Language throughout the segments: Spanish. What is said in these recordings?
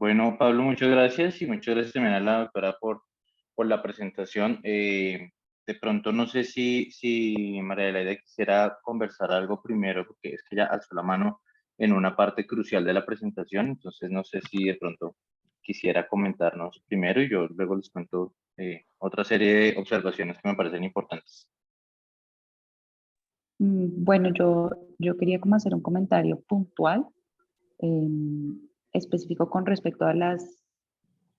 Bueno, Pablo, muchas gracias y muchas gracias también a la doctora por la presentación. De pronto no sé si María Adelaida quisiera conversar algo primero, porque es que ella alzó la mano en una parte crucial de la presentación, entonces no sé si de pronto quisiera comentarnos primero y yo luego les cuento otra serie de observaciones que me parecen importantes. Bueno, yo quería como hacer un comentario puntual, específico con respecto a las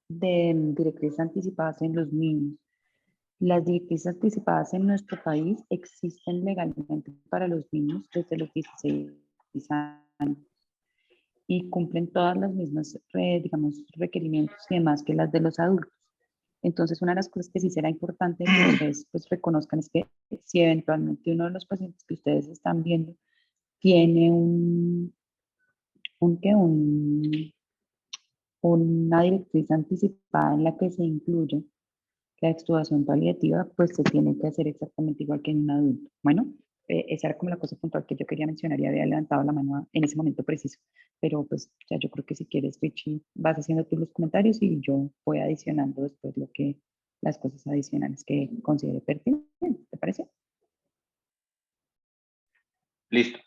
directrices anticipadas en los niños. Las directrices anticipadas en nuestro país existen legalmente para los niños desde los 16 años y cumplen todas las mismas, digamos, requerimientos y demás que las de los adultos. Entonces, una de las cosas que sí será importante que ustedes pues reconozcan es que si eventualmente uno de los pacientes que ustedes están viendo tiene ¿qué? Una directriz anticipada en la que se incluye la extubación paliativa, pues se tiene que hacer exactamente igual que en un adulto. Bueno, esa era como la cosa puntual que yo quería mencionar y había levantado la mano en ese momento preciso. Pero pues ya yo creo que si quieres, Richie, vas haciendo tú los comentarios y yo voy adicionando después las cosas adicionales que considere pertinentes. ¿Te parece? Listo.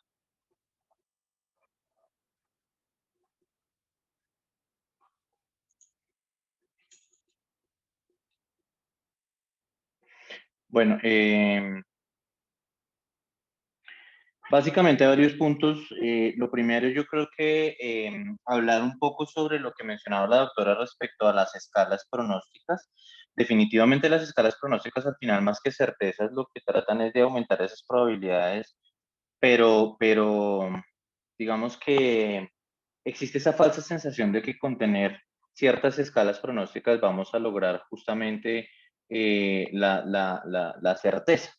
Bueno, básicamente varios puntos. Lo primero, yo creo que hablar un poco sobre lo que mencionaba la doctora respecto a las escalas pronósticas. Definitivamente las escalas pronósticas al final, más que certezas, lo que tratan es de aumentar esas probabilidades, pero digamos que existe esa falsa sensación de que con tener ciertas escalas pronósticas vamos a lograr justamente la certeza.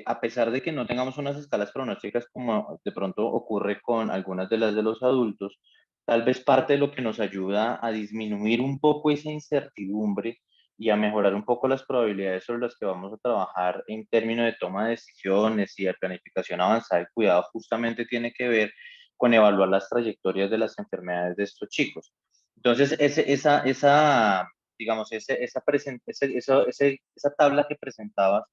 A pesar de que no tengamos unas escalas pronósticas como de pronto ocurre con algunas de las de los adultos, tal vez parte de lo que nos ayuda a disminuir un poco esa incertidumbre y a mejorar un poco las probabilidades sobre las que vamos a trabajar en términos de toma de decisiones y de planificación avanzada y cuidado justamente tiene que ver con evaluar las trayectorias de las enfermedades de estos chicos. Entonces, digamos, esa tabla que presentabas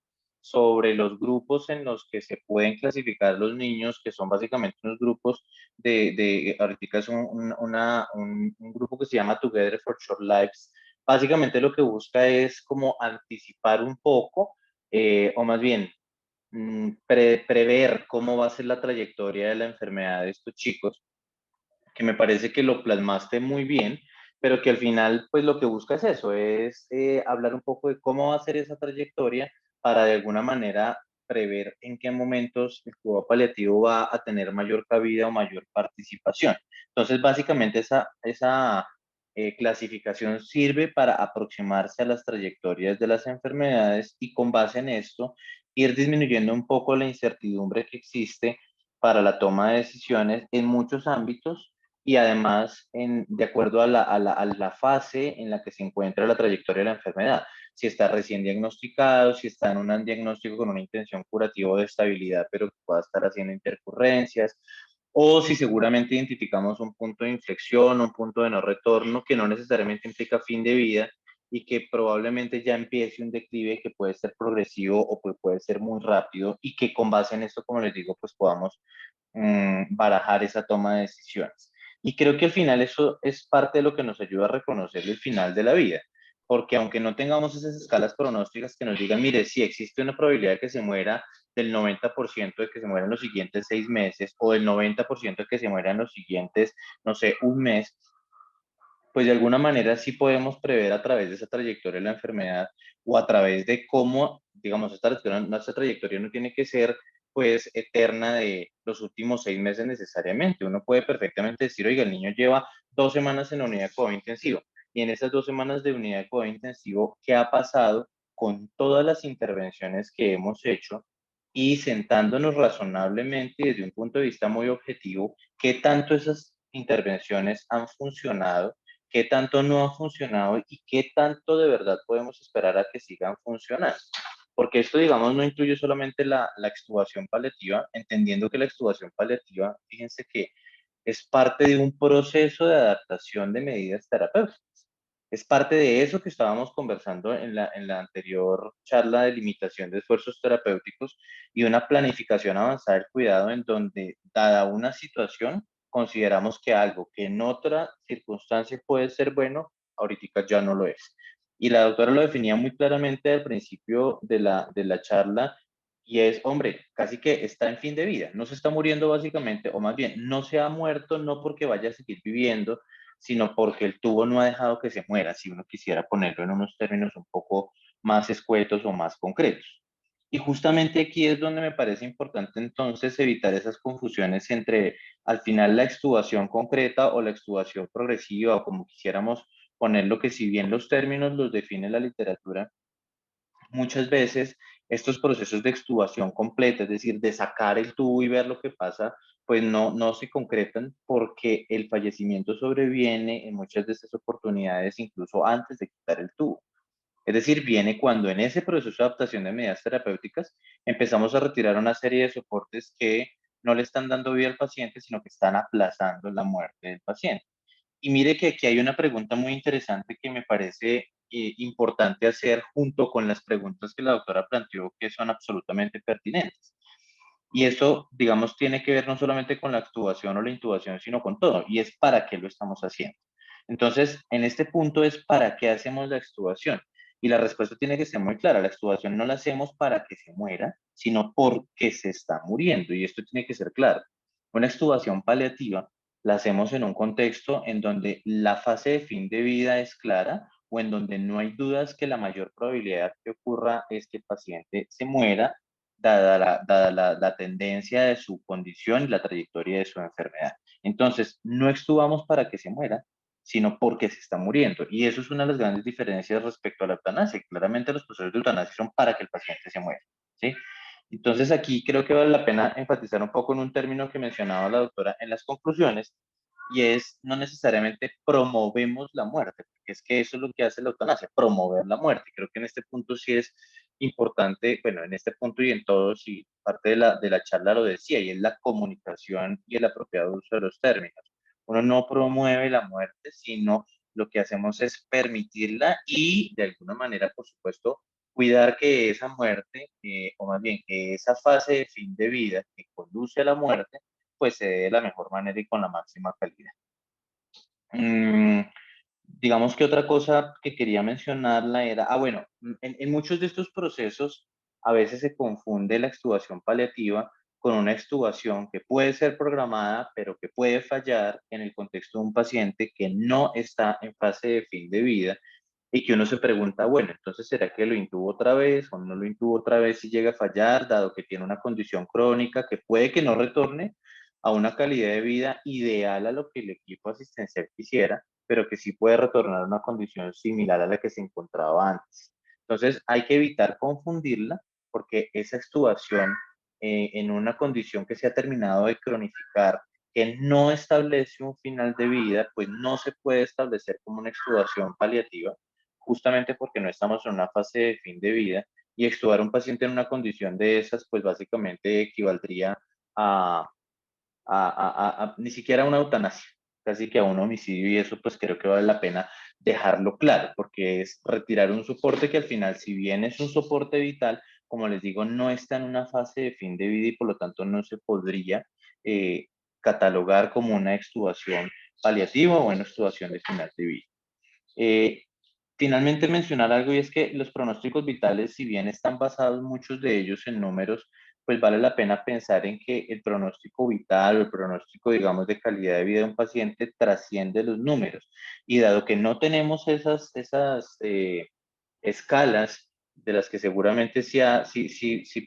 sobre los grupos en los que se pueden clasificar los niños, que son básicamente unos grupos ahorita es un grupo que se llama Together for Short Lives. Básicamente lo que busca es como anticipar un poco, o más bien prever cómo va a ser la trayectoria de la enfermedad de estos chicos, que me parece que lo plasmaste muy bien, pero que al final, pues lo que busca es eso, es hablar un poco de cómo va a ser esa trayectoria para de alguna manera prever en qué momentos el cuidado paliativo va a tener mayor cabida o mayor participación. Entonces, básicamente esa clasificación sirve para aproximarse a las trayectorias de las enfermedades y con base en esto ir disminuyendo un poco la incertidumbre que existe para la toma de decisiones en muchos ámbitos y además de acuerdo a la fase en la que se encuentra la trayectoria de la enfermedad. Si está recién diagnosticado, si está en un diagnóstico con una intención curativa o de estabilidad, pero que pueda estar haciendo intercurrencias, o si seguramente identificamos un punto de inflexión, un punto de no retorno, que no necesariamente implica fin de vida y que probablemente ya empiece un declive que puede ser progresivo o puede ser muy rápido y que con base en esto, como les digo, pues podamos barajar esa toma de decisiones. Y creo que al final eso es parte de lo que nos ayuda a reconocer el final de la vida, porque aunque no tengamos esas escalas pronósticas que nos digan, mire, si existe una probabilidad de que se muera del 90% de que se muera en los siguientes 6 meses o del 90% de que se muera en los siguientes, no sé, un mes, pues de alguna manera sí podemos prever a través de esa trayectoria de la enfermedad o a través de cómo, digamos, nuestra trayectoria no tiene que ser pues eterna de los últimos 6 meses necesariamente. Uno puede perfectamente decir, oiga, el niño lleva 2 semanas en la unidad de cuidado intensivo y en esas 2 semanas de unidad de cuidado intensivo, ¿qué ha pasado con todas las intervenciones que hemos hecho? Y sentándonos razonablemente desde un punto de vista muy objetivo, ¿qué tanto esas intervenciones han funcionado? ¿Qué tanto no ha funcionado y qué tanto de verdad podemos esperar a que sigan funcionando? Porque esto, digamos, no incluye solamente la extubación paliativa, entendiendo que la extubación paliativa, fíjense que es parte de un proceso de adaptación de medidas terapéuticas. Es parte de eso que estábamos conversando en la anterior charla de limitación de esfuerzos terapéuticos y una planificación avanzada del cuidado en donde, dada una situación, consideramos que algo que en otra circunstancia puede ser bueno, ahorita ya no lo es. Y la doctora lo definía muy claramente al principio de la charla y es, hombre, casi que está en fin de vida, no se está muriendo básicamente, o más bien, no se ha muerto no porque vaya a seguir viviendo, sino porque el tubo no ha dejado que se muera, si uno quisiera ponerlo en unos términos un poco más escuetos o más concretos. Y justamente aquí es donde me parece importante entonces evitar esas confusiones entre al final la extubación concreta o la extubación progresiva o como quisiéramos ponerlo, que si bien los términos los define la literatura, muchas veces estos procesos de extubación completa, es decir, de sacar el tubo y ver lo que pasa, pues no se concretan porque el fallecimiento sobreviene en muchas de estas oportunidades incluso antes de quitar el tubo. Es decir, viene cuando en ese proceso de adaptación de medidas terapéuticas empezamos a retirar una serie de soportes que no le están dando vida al paciente, sino que están aplazando la muerte del paciente. Y mire que aquí hay una pregunta muy interesante que me parece importante hacer junto con las preguntas que la doctora planteó que son absolutamente pertinentes. Y eso, digamos, tiene que ver no solamente con la actuación o la intubación, sino con todo. Y es para qué lo estamos haciendo. Entonces, en este punto es para qué hacemos la extubación. Y la respuesta tiene que ser muy clara. La extubación no la hacemos para que se muera, sino porque se está muriendo. Y esto tiene que ser claro. Una extubación paliativa la hacemos en un contexto en donde la fase de fin de vida es clara o en donde no hay dudas que la mayor probabilidad que ocurra es que el paciente se muera dada la tendencia de su condición y la trayectoria de su enfermedad. Entonces, no extubamos para que se muera, sino porque se está muriendo. Y eso es una de las grandes diferencias respecto a la eutanasia. Claramente los procesos de eutanasia son para que el paciente se muera, ¿sí? Entonces aquí creo que vale la pena enfatizar un poco en un término que mencionaba la doctora en las conclusiones, y es no necesariamente promovemos la muerte, porque es que eso es lo que hace la eutanasia, promover la muerte. Creo que en este punto sí es importante, bueno, en este punto y en todos, y parte de la charla lo decía, y es la comunicación y el apropiado uso de los términos. Uno no promueve la muerte, sino lo que hacemos es permitirla y de alguna manera, por supuesto, cuidar que esa muerte, o más bien que esa fase de fin de vida que conduce a la muerte, pues se dé de la mejor manera y con la máxima calidad. Mm, digamos que otra cosa que quería mencionarla era, bueno, en muchos de estos procesos a veces se confunde la extubación paliativa con una extubación que puede ser programada, pero que puede fallar en el contexto de un paciente que no está en fase de fin de vida y que uno se pregunta, bueno, entonces ¿será que lo intubo otra vez o no lo intubo otra vez si llega a fallar, dado que tiene una condición crónica que puede que no retorne a una calidad de vida ideal a lo que el equipo asistencial quisiera, pero que sí puede retornar a una condición similar a la que se encontraba antes? Entonces hay que evitar confundirla porque esa extubación en una condición que se ha terminado de cronificar, que no establece un final de vida, pues no se puede establecer como una extubación paliativa, justamente porque no estamos en una fase de fin de vida, y extubar a un paciente en una condición de esas, pues básicamente equivaldría a, ni siquiera a una eutanasia, casi que a un homicidio, y eso pues creo que vale la pena dejarlo claro, porque es retirar un soporte que al final, si bien es un soporte vital, como les digo, no está en una fase de fin de vida y por lo tanto no se podría eh, catalogar como una extubación paliativa o una extubación de final de vida. Eh, Finalmente mencionar algo, y es que los pronósticos vitales, si bien están basados muchos de ellos en números, pues vale la pena pensar en que el pronóstico vital o el pronóstico, digamos, de calidad de vida de un paciente trasciende los números. Y dado que no tenemos esas escalas de las que seguramente sí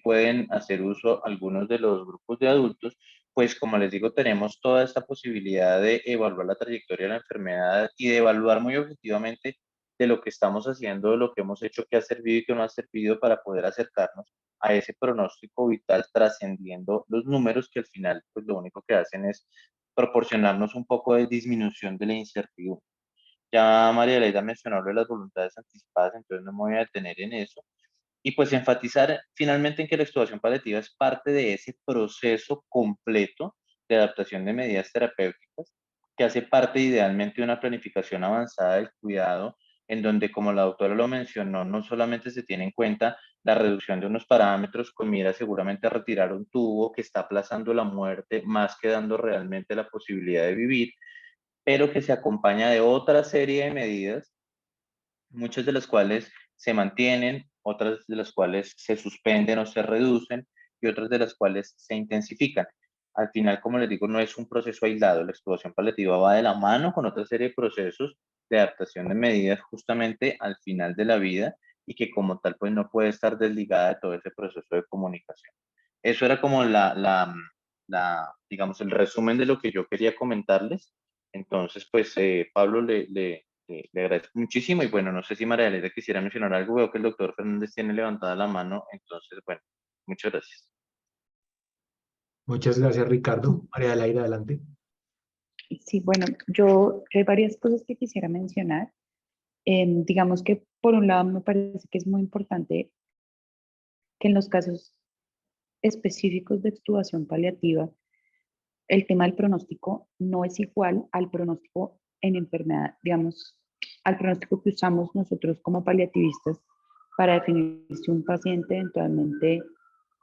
pueden hacer uso algunos de los grupos de adultos, pues como les digo, tenemos toda esta posibilidad de evaluar la trayectoria de la enfermedad y de evaluar muy objetivamente de lo que estamos haciendo, de lo que hemos hecho, que ha servido y que no ha servido para poder acercarnos a ese pronóstico vital trascendiendo los números que al final pues lo único que hacen es proporcionarnos un poco de disminución de la incertidumbre. Ya María Leida mencionó lo de las voluntades anticipadas, entonces no me voy a detener en eso. Y pues enfatizar finalmente en que la extubación paliativa es parte de ese proceso completo de adaptación de medidas terapéuticas, que hace parte idealmente de una planificación avanzada del cuidado, en donde, como la doctora lo mencionó, no solamente se tiene en cuenta la reducción de unos parámetros con mira seguramente a retirar un tubo que está aplazando la muerte más que dando realmente la posibilidad de vivir, pero que se acompaña de otra serie de medidas, muchas de las cuales se mantienen, otras de las cuales se suspenden o se reducen y otras de las cuales se intensifican. Al final, como les digo, no es un proceso aislado. La extubación paliativa va de la mano con otra serie de procesos de adaptación de medidas justamente al final de la vida y que como tal pues no puede estar desligada de todo ese proceso de comunicación. Eso era como digamos, el resumen de lo que yo quería comentarles. Entonces, pues, Pablo, le agradezco muchísimo y bueno, no sé si María Elena quisiera mencionar algo, veo que el doctor Fernández tiene levantada la mano, entonces, bueno, muchas gracias. Muchas gracias, Ricardo. María del Aire, adelante. Sí, bueno, yo hay varias cosas que quisiera mencionar. Digamos que por un lado me parece que es muy importante que en los casos específicos de extubación paliativa, el tema del pronóstico no es igual al pronóstico en enfermedad, digamos, al pronóstico que usamos nosotros como paliativistas para definir si un paciente eventualmente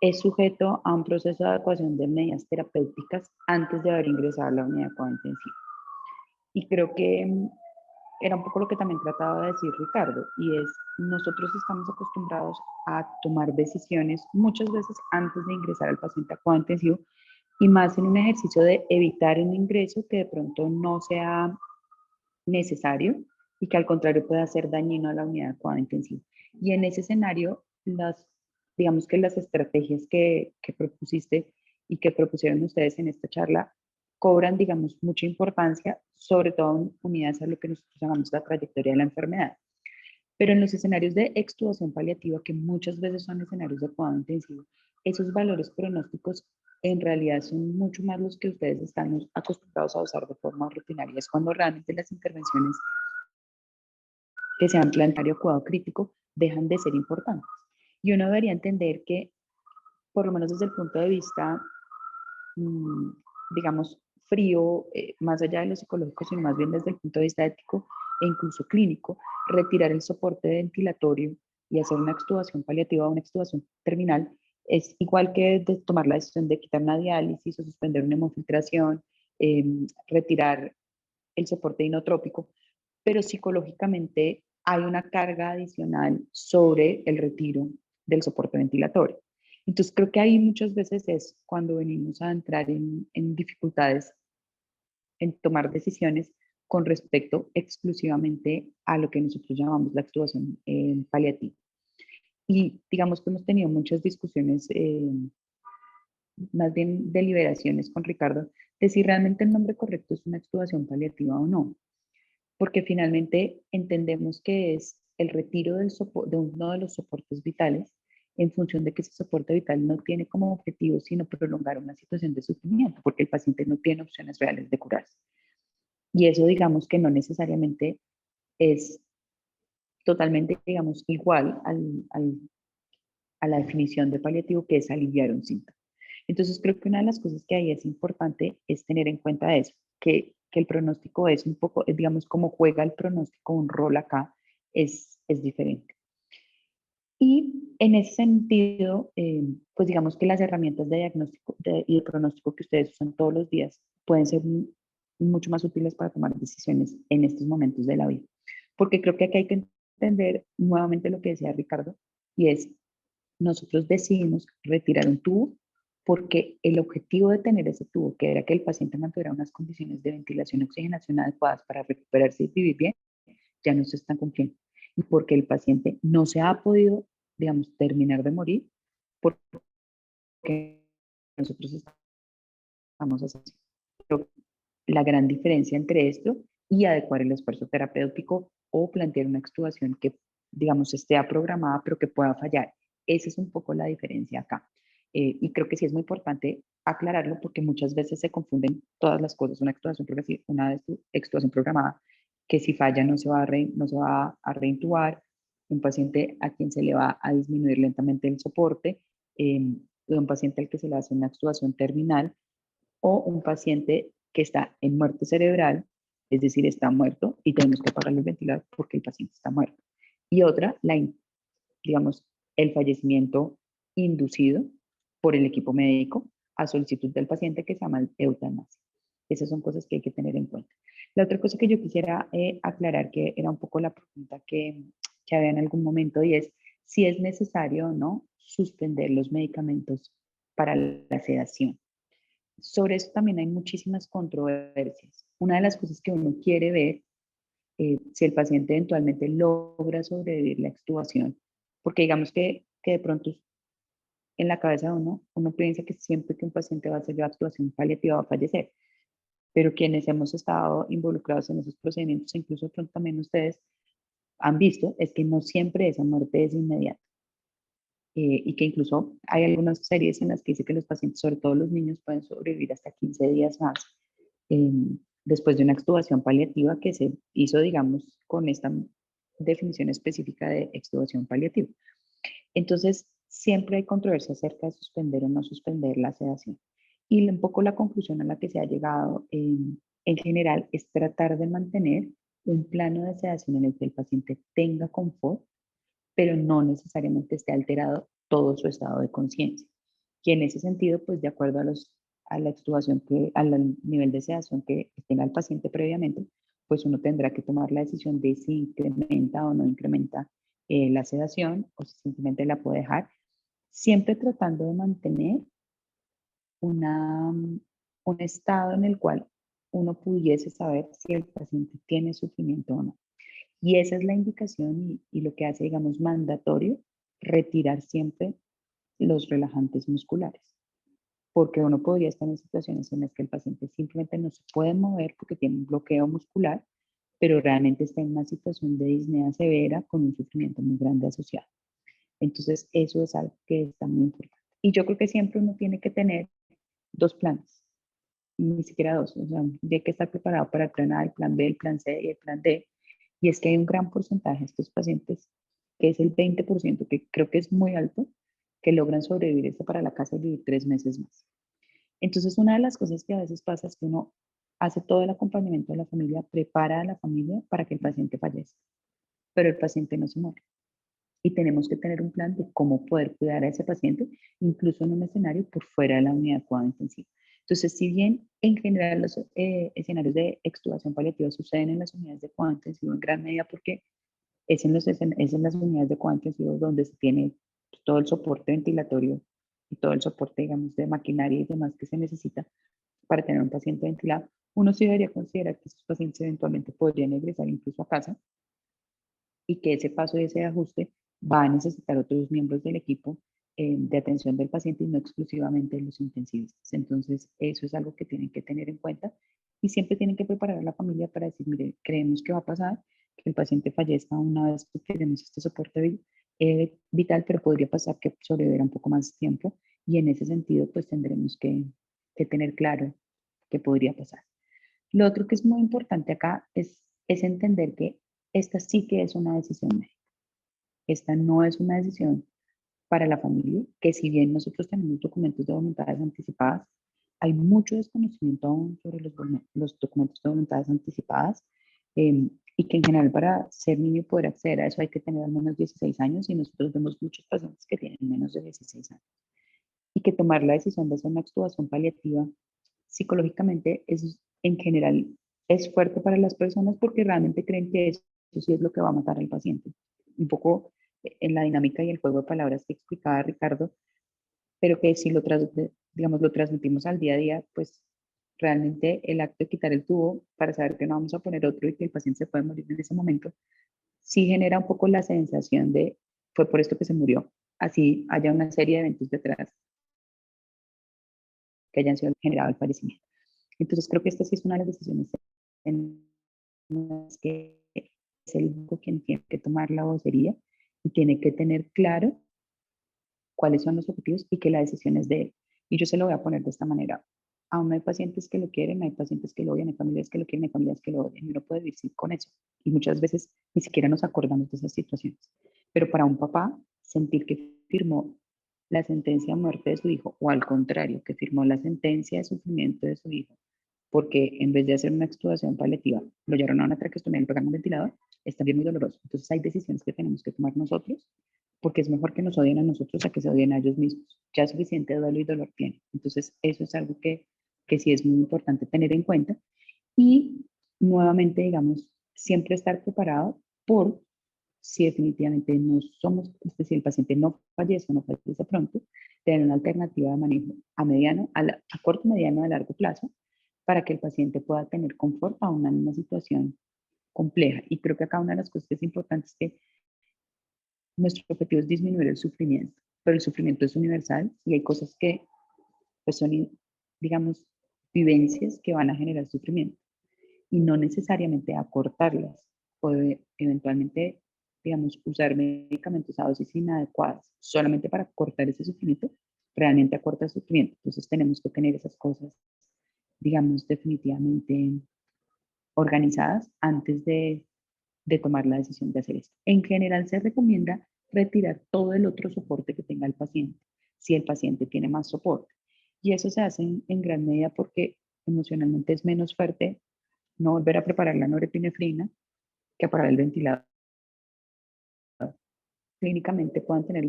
es sujeto a un proceso de adecuación de medidas terapéuticas antes de haber ingresado a la unidad de cuidado intensivo. Y creo que era un poco lo que también trataba de decir Ricardo, y es, nosotros estamos acostumbrados a tomar decisiones muchas veces antes de ingresar al paciente a cuidado intensivo, y más en un ejercicio de evitar un ingreso que de pronto no sea necesario y que al contrario pueda ser dañino a la unidad de cuidado intensivo. Y en ese escenario, digamos que las estrategias que propusiste y que propusieron ustedes en esta charla cobran, digamos, mucha importancia, sobre todo en unidades a lo que nosotros llamamos la trayectoria de la enfermedad. Pero en los escenarios de extubación paliativa, que muchas veces son escenarios de cuidado intensivo, esos valores pronósticos en realidad son mucho más los que ustedes están acostumbrados a usar de forma rutinaria. Es cuando realmente las intervenciones que sean planetario o cuidado crítico dejan de ser importantes. Y uno debería entender que, por lo menos desde el punto de vista, mmm, digamos, frío, más allá de lo psicológico, sino más bien desde el punto de vista ético e incluso clínico, retirar el soporte ventilatorio y hacer una extubación paliativa o una extubación terminal es igual que de tomar la decisión de quitar una diálisis o suspender una hemofiltración, retirar el soporte inotrópico, pero psicológicamente hay una carga adicional sobre el retiro del soporte ventilatorio. Entonces creo que ahí muchas veces es cuando venimos a entrar en dificultades en tomar decisiones con respecto exclusivamente a lo que nosotros llamamos la extubación paliativa. Y digamos que hemos tenido muchas discusiones, más bien deliberaciones con Ricardo, de si realmente el nombre correcto es una extubación paliativa o no, porque finalmente entendemos que es el retiro de uno de los soportes vitales en función de que ese soporte vital no tiene como objetivo sino prolongar una situación de sufrimiento, porque el paciente no tiene opciones reales de curarse. Y eso digamos que no necesariamente es totalmente, digamos, igual a la definición de paliativo, que es aliviar un síntoma. Entonces creo que una de las cosas que ahí es importante es tener en cuenta eso, que el pronóstico es un poco, digamos, como juega el pronóstico un rol acá, es diferente. Y en ese sentido, pues digamos que las herramientas de diagnóstico y de pronóstico que ustedes usan todos los días pueden ser mucho más útiles para tomar decisiones en estos momentos de la vida. Porque creo que aquí hay que entender nuevamente lo que decía Ricardo, y es, nosotros decidimos retirar un tubo porque el objetivo de tener ese tubo, que era que el paciente mantuviera unas condiciones de ventilación y oxigenación adecuadas para recuperarse y vivir bien, ya no se están cumpliendo. Y porque el paciente no se ha podido, digamos, terminar de morir porque nosotros estamos haciendo la gran diferencia entre esto y adecuar el esfuerzo terapéutico o plantear una extubación que, digamos, esté programada pero que pueda fallar. Esa es un poco la diferencia acá. Y creo que sí es muy importante aclararlo porque muchas veces se confunden todas las cosas. Una extubación progresiva, una extubación programada, que si falla no se va a reintubar, un paciente a quien se le va a disminuir lentamente el soporte, un paciente al que se le hace una extubación terminal, o un paciente que está en muerte cerebral, es decir, está muerto y tenemos que apagarle el ventilador porque el paciente está muerto. Y otra, digamos, el fallecimiento inducido por el equipo médico a solicitud del paciente, que se llama eutanasia. Esas son cosas que hay que tener en cuenta. La otra cosa que yo quisiera aclarar, que era un poco la pregunta que había en algún momento, y es si es necesario o no suspender los medicamentos para la sedación. Sobre eso también hay muchísimas controversias. Una de las cosas que uno quiere ver, si el paciente eventualmente logra sobrevivir la extubación, porque digamos que de pronto en la cabeza de uno piensa que siempre que un paciente va a hacer la actuación paliativa va a fallecer, pero quienes hemos estado involucrados en esos procedimientos, incluso de pronto también ustedes han visto, es que no siempre esa muerte es inmediata. Y que incluso hay algunas series en las que dice que los pacientes, sobre todo los niños, pueden sobrevivir hasta 15 días más eh, después de una extubación paliativa que se hizo, digamos, con esta definición específica de extubación paliativa. Entonces, siempre hay controversia acerca de suspender o no suspender la sedación. Y un poco la conclusión a la que se ha llegado en general es tratar de mantener un plano de sedación en el que el paciente tenga confort, pero no necesariamente esté alterado todo su estado de conciencia. Y en ese sentido, pues de acuerdo a la extubación, al nivel de sedación que tenga el paciente previamente, pues uno tendrá que tomar la decisión de si incrementa o no incrementa la sedación o si simplemente la puede dejar, siempre tratando de mantener un estado en el cual uno pudiese saber si el paciente tiene sufrimiento o no. Y esa es la indicación y lo que hace, digamos, mandatorio, retirar siempre los relajantes musculares. Porque uno podría estar en situaciones en las que el paciente simplemente no se puede mover porque tiene un bloqueo muscular, pero realmente está en una situación de disnea severa con un sufrimiento muy grande asociado. Entonces, eso es algo que está muy importante. Y yo creo que siempre uno tiene que tener dos planes, ni siquiera dos, o sea, hay que estar preparado para el plan A, el plan B, el plan C y el plan D. Y es que hay un gran porcentaje de estos pacientes, que es el 20%, que creo que es muy alto, que logran sobrevivir esto para la casa y vivir 3 meses más. Entonces, una de las cosas que a veces pasa es que uno hace todo el acompañamiento de la familia, prepara a la familia para que el paciente fallezca, pero el paciente no se muere. Y tenemos que tener un plan de cómo poder cuidar a ese paciente, incluso en un escenario por fuera de la unidad de cuidado intensivo. Entonces, si bien en general los escenarios de extubación paliativa suceden en las unidades de cuidado intensivo en gran medida porque es en las unidades de cuidado intensivo donde se tiene todo el soporte ventilatorio y todo el soporte, digamos, de maquinaria y demás que se necesita para tener un paciente ventilado, uno sí debería considerar que estos pacientes eventualmente podrían egresar incluso a casa y que ese paso y ese ajuste va a necesitar otros miembros del equipo de atención del paciente y no exclusivamente los intensivistas. Entonces, eso es algo que tienen que tener en cuenta y siempre tienen que preparar a la familia para decir, mire, creemos que va a pasar, que el paciente fallezca una vez que tenemos este soporte vital, pero podría pasar que sobreviviera un poco más tiempo y en ese sentido, pues tendremos que tener claro qué podría pasar. Lo otro que es muy importante acá es entender que esta sí que es una decisión médica. Esta no es una decisión para la familia, que si bien nosotros tenemos documentos de voluntades anticipadas, hay mucho desconocimiento aún sobre los documentos de voluntades anticipadas y que en general para ser niño y poder acceder a eso hay que tener al menos 16 años y nosotros vemos muchos pacientes que tienen menos de 16 años. Y que tomar la decisión de hacer una extubación paliativa psicológicamente es en general es fuerte para las personas porque realmente creen que eso sí es lo que va a matar al paciente. Un poco en la dinámica y el juego de palabras que explicaba Ricardo, pero que si digamos, lo transmitimos al día a día, pues realmente el acto de quitar el tubo para saber que no vamos a poner otro y que el paciente se puede morir en ese momento, sí genera un poco la sensación de fue por esto que se murió. Así haya una serie de eventos detrás que hayan sido generado el fallecimiento. Entonces creo que esta sí es una de las decisiones en las que es el único quien tiene que tomar la vocería y tiene que tener claro cuáles son los objetivos y que la decisión es de él. Y yo se lo voy a poner de esta manera. Aún no hay pacientes que lo quieren, hay pacientes que lo odian, hay familias que lo quieren, hay familias que lo odian. Y uno puede vivir con eso. Y muchas veces ni siquiera nos acordamos de esas situaciones. Pero para un papá, sentir que firmó la sentencia de muerte de su hijo, o al contrario, que firmó la sentencia de sufrimiento de su hijo, porque en vez de hacer una extubación paliativa, lo llevaron a una traqueostomía y le pegaron un ventilador, es también muy doloroso. Entonces hay decisiones que tenemos que tomar nosotros, porque es mejor que nos odien a nosotros a que se odien a ellos mismos. Ya suficiente duelo y dolor tienen. Entonces eso es algo que sí es muy importante tener en cuenta. Y nuevamente, digamos, siempre estar preparado por si definitivamente no somos, si el paciente no fallece o no fallece pronto, tener una alternativa de manejo a mediano, a corto, mediano, a largo plazo, para que el paciente pueda tener confort aún en una situación compleja. Y creo que acá una de las cosas que es importante es que nuestro objetivo es disminuir el sufrimiento, pero el sufrimiento es universal y hay cosas que pues son, digamos, vivencias que van a generar sufrimiento y no necesariamente acortarlas. Puede eventualmente, digamos, usar medicamentos a dosis inadecuadas solamente para cortar ese sufrimiento, realmente acorta el sufrimiento. Entonces tenemos que tener esas cosas, digamos, definitivamente organizadas antes de tomar la decisión de hacer esto. En general se recomienda retirar todo el otro soporte que tenga el paciente, si el paciente tiene más soporte. Y eso se hace en gran medida porque emocionalmente es menos fuerte no volver a preparar la norepinefrina que apagar el ventilador. Clínicamente puedan tener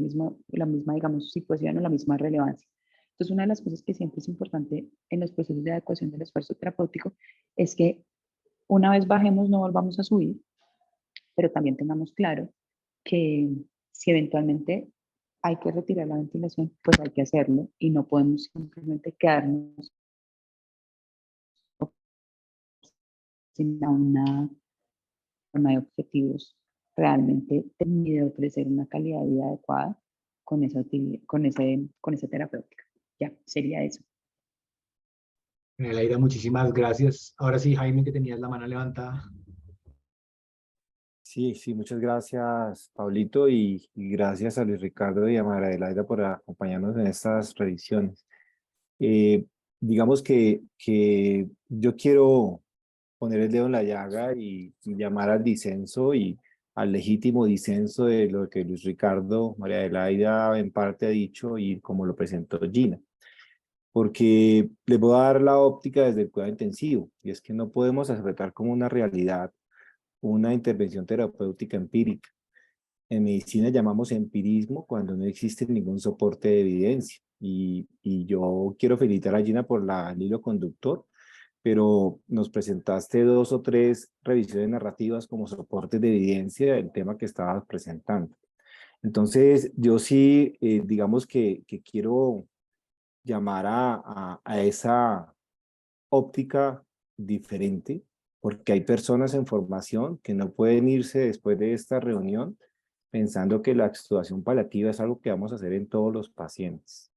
la misma, digamos, situación o la misma relevancia. Entonces, una de las cosas que siempre es importante en los procesos de adecuación del esfuerzo terapéutico es que una vez bajemos no volvamos a subir, pero también tengamos claro que si eventualmente hay que retirar la ventilación, pues hay que hacerlo y no podemos simplemente quedarnos sin una forma de objetivos realmente ni de ofrecer una calidad de vida adecuada con esa, con esa terapéutica. Ya, sería eso. Laida, muchísimas gracias. Ahora sí, Jaime, que tenías la mano levantada. Sí, sí, muchas gracias, Pablito, y gracias a Luis Ricardo y a María Adelaida por acompañarnos en estas revisiones. Eh, digamos que yo quiero poner el dedo en la llaga y llamar al disenso y al legítimo disenso de lo que Luis Ricardo, María Adelaida en parte ha dicho y como lo presentó Gina. Porque les voy a dar la óptica desde el cuidado intensivo, y es que no podemos aceptar como una realidad una intervención terapéutica empírica. En medicina llamamos empirismo cuando no existe ningún soporte de evidencia. Y yo quiero felicitar a Gina por el hilo conductor, pero nos presentaste 2 o 3 revisiones narrativas como soportes de evidencia del tema que estabas presentando. Entonces, yo sí, digamos que quiero llamar a esa óptica diferente, porque hay personas en formación que no pueden irse después de esta reunión pensando que la extubación paliativa es algo que vamos a hacer en todos los pacientes.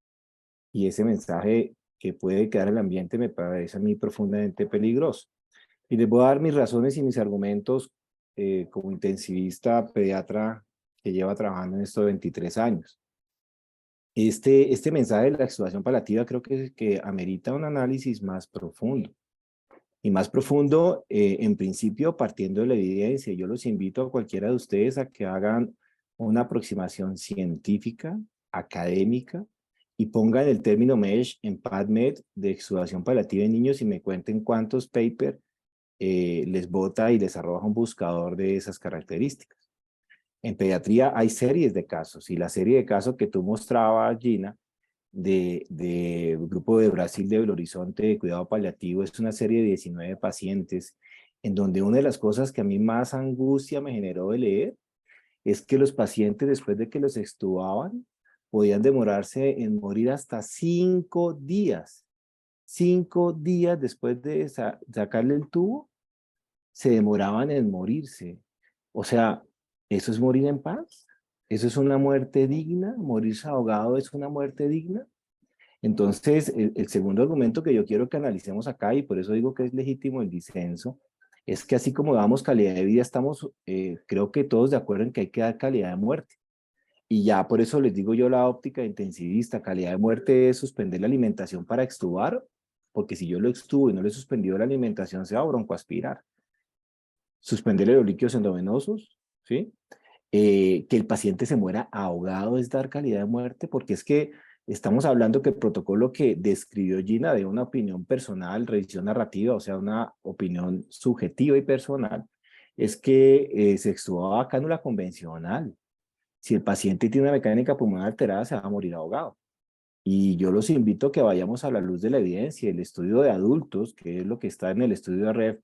Y ese mensaje que puede quedar en el ambiente me parece a mí profundamente peligroso. Y les voy a dar mis razones y mis argumentos como intensivista pediatra que lleva trabajando en esto 23 años. Este mensaje de la extubación paliativa creo que amerita un análisis más profundo. Y más profundo, en principio, partiendo de la evidencia. Yo los invito a cualquiera de ustedes a que hagan una aproximación científica, académica, y pongan el término MESH en PubMed de extubación paliativa en niños y me cuenten cuántos papers les bota y les arroja un buscador de esas características. En pediatría hay series de casos, y la serie de casos que tú mostrabas, Gina, de Grupo de Brasil de Belo Horizonte de cuidado paliativo, es una serie de 19 pacientes, en donde una de las cosas que a mí más angustia me generó de leer es que los pacientes, después de que los extubaban, podían demorarse en morir hasta 5 días. 5 días después de sacarle el tubo, se demoraban en morirse. O sea, ¿eso es morir en paz? ¿Eso es una muerte digna? ¿Morirse ahogado es una muerte digna? Entonces, el segundo argumento que yo quiero que analicemos acá, y por eso digo que es legítimo el disenso, es que así como damos calidad de vida, estamos, creo que todos de acuerdo en que hay que dar calidad de muerte. Y ya por eso les digo yo la óptica intensivista, calidad de muerte es suspender la alimentación para extubar, porque si yo lo extubo y no le he suspendido la alimentación, se va a broncoaspirar. Suspenderle los líquidos endovenosos, ¿sí? Que el paciente se muera ahogado es dar calidad de muerte, porque es que estamos hablando que el protocolo que describió Gina de una opinión personal, revisión narrativa, o sea, una opinión subjetiva y personal, es que se extubaba cánula convencional. Si el paciente tiene una mecánica pulmonar alterada, se va a morir ahogado. Y yo los invito a que vayamos a la luz de la evidencia. El estudio de adultos, que es lo que está en el estudio de REF,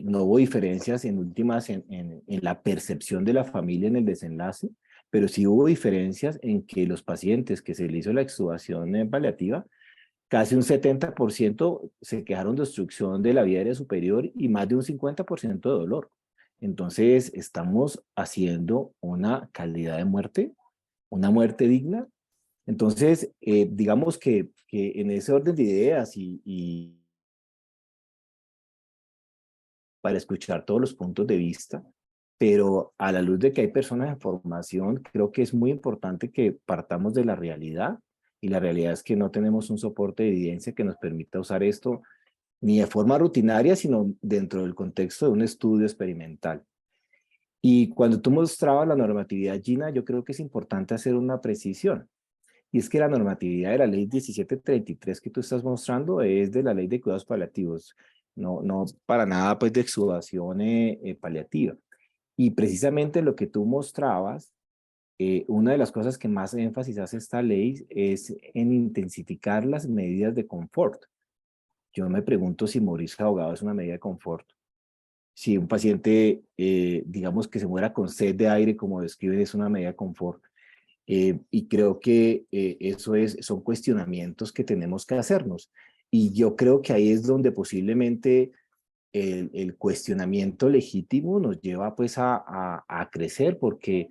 no hubo diferencias en últimas en la percepción de la familia en el desenlace, pero sí hubo diferencias en que los pacientes que se le hizo la extubación paliativa, casi un 70% se quejaron de obstrucción de la vía aérea superior y más de un 50% de dolor. Entonces, estamos haciendo una calidad de muerte, una muerte digna. Entonces, digamos que en ese orden de ideas y para escuchar todos los puntos de vista, pero a la luz de que hay personas en formación, creo que es muy importante que partamos de la realidad, y la realidad es que no tenemos un soporte de evidencia que nos permita usar esto ni de forma rutinaria, sino dentro del contexto de un estudio experimental. Y cuando tú mostrabas la normatividad, Gina, yo creo que es importante hacer una precisión. Y es que la normatividad de la ley 1733 que tú estás mostrando es de la ley de cuidados paliativos, no para nada pues de exudación paliativa. Y precisamente lo que tú mostrabas, una de las cosas que más énfasis hace esta ley es en intensificar las medidas de confort. Yo me pregunto si morirse ahogado es una medida de confort. Si un paciente, digamos que se muera con sed de aire, como describen, es una medida de confort. Y creo que son cuestionamientos que tenemos que hacernos. Y yo creo que ahí es donde posiblemente el cuestionamiento legítimo nos lleva pues a crecer, porque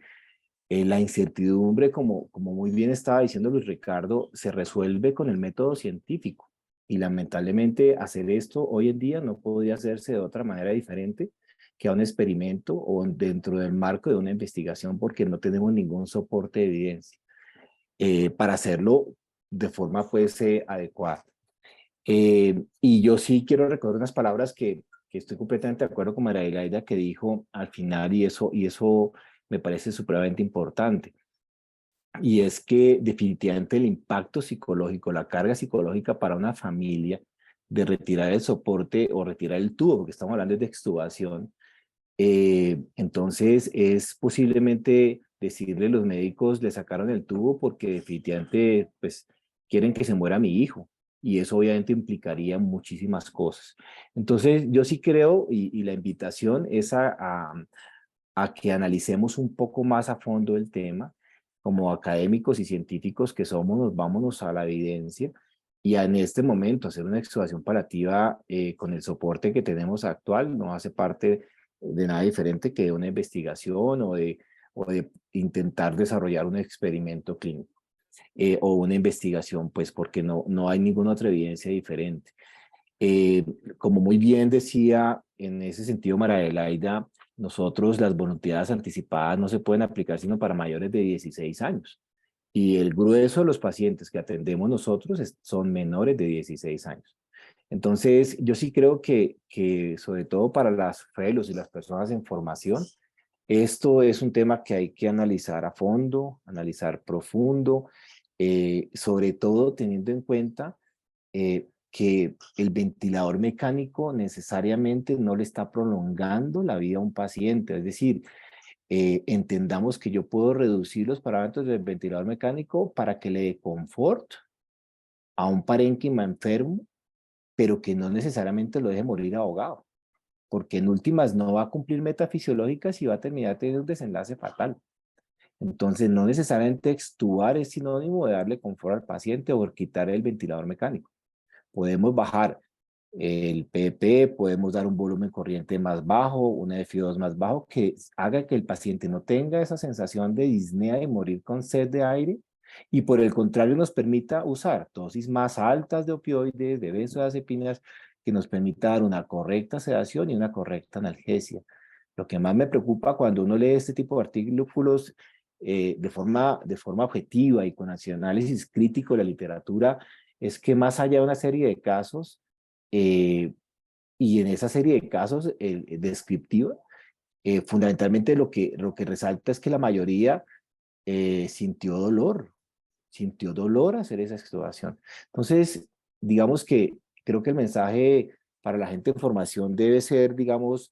la incertidumbre, como muy bien estaba diciendo Luis Ricardo, se resuelve con el método científico. Y lamentablemente hacer esto hoy en día no podría hacerse de otra manera diferente que a un experimento o dentro del marco de una investigación, porque no tenemos ningún soporte de evidencia para hacerlo de forma pues adecuada. Y yo sí quiero recordar unas palabras que estoy completamente de acuerdo con María Adelaida, que dijo al final, y eso me parece supremamente importante. Y es que definitivamente el impacto psicológico, la carga psicológica para una familia de retirar el soporte o retirar el tubo, porque estamos hablando de extubación, entonces es posiblemente decirle a los médicos, le sacaron el tubo porque definitivamente pues quieren que se muera mi hijo. Y eso obviamente implicaría muchísimas cosas. Entonces yo sí creo, y la invitación es a que analicemos un poco más a fondo el tema, como académicos y científicos que somos, vámonos a la evidencia y en este momento hacer una extubación paliativa con el soporte que tenemos actual no hace parte de nada diferente que de una investigación o de intentar desarrollar un experimento clínico o una investigación, pues porque no hay ninguna otra evidencia diferente. Como muy bien decía en ese sentido María Adelaida, nosotros las voluntades anticipadas no se pueden aplicar sino para mayores de 16 años. Y el grueso de los pacientes que atendemos nosotros son menores de 16 años. Entonces, yo sí creo que sobre todo para las fellows y las personas en formación, esto es un tema que hay que analizar a fondo, analizar profundo, sobre todo teniendo en cuenta que el ventilador mecánico necesariamente no le está prolongando la vida a un paciente. Es decir, entendamos que yo puedo reducir los parámetros del ventilador mecánico para que le dé confort a un parénquima enfermo, pero que no necesariamente lo deje morir ahogado, porque en últimas no va a cumplir metas fisiológicas y va a terminar teniendo un desenlace fatal. Entonces, no necesariamente extubar es sinónimo de darle confort al paciente o quitar el ventilador mecánico. Podemos bajar el PP, podemos dar un volumen corriente más bajo, un FI2 más bajo, que haga que el paciente no tenga esa sensación de disnea y morir con sed de aire, y por el contrario nos permita usar dosis más altas de opioides, de benzodiazepinas, que nos permita dar una correcta sedación y una correcta analgesia. Lo que más me preocupa cuando uno lee este tipo de artículos de forma objetiva y con análisis crítico de la literatura, es que más allá de una serie de casos, y en esa serie de casos descriptiva, fundamentalmente lo que resalta es que la mayoría sintió dolor hacer esa extubación. Entonces, digamos que creo que el mensaje para la gente en formación debe ser, digamos,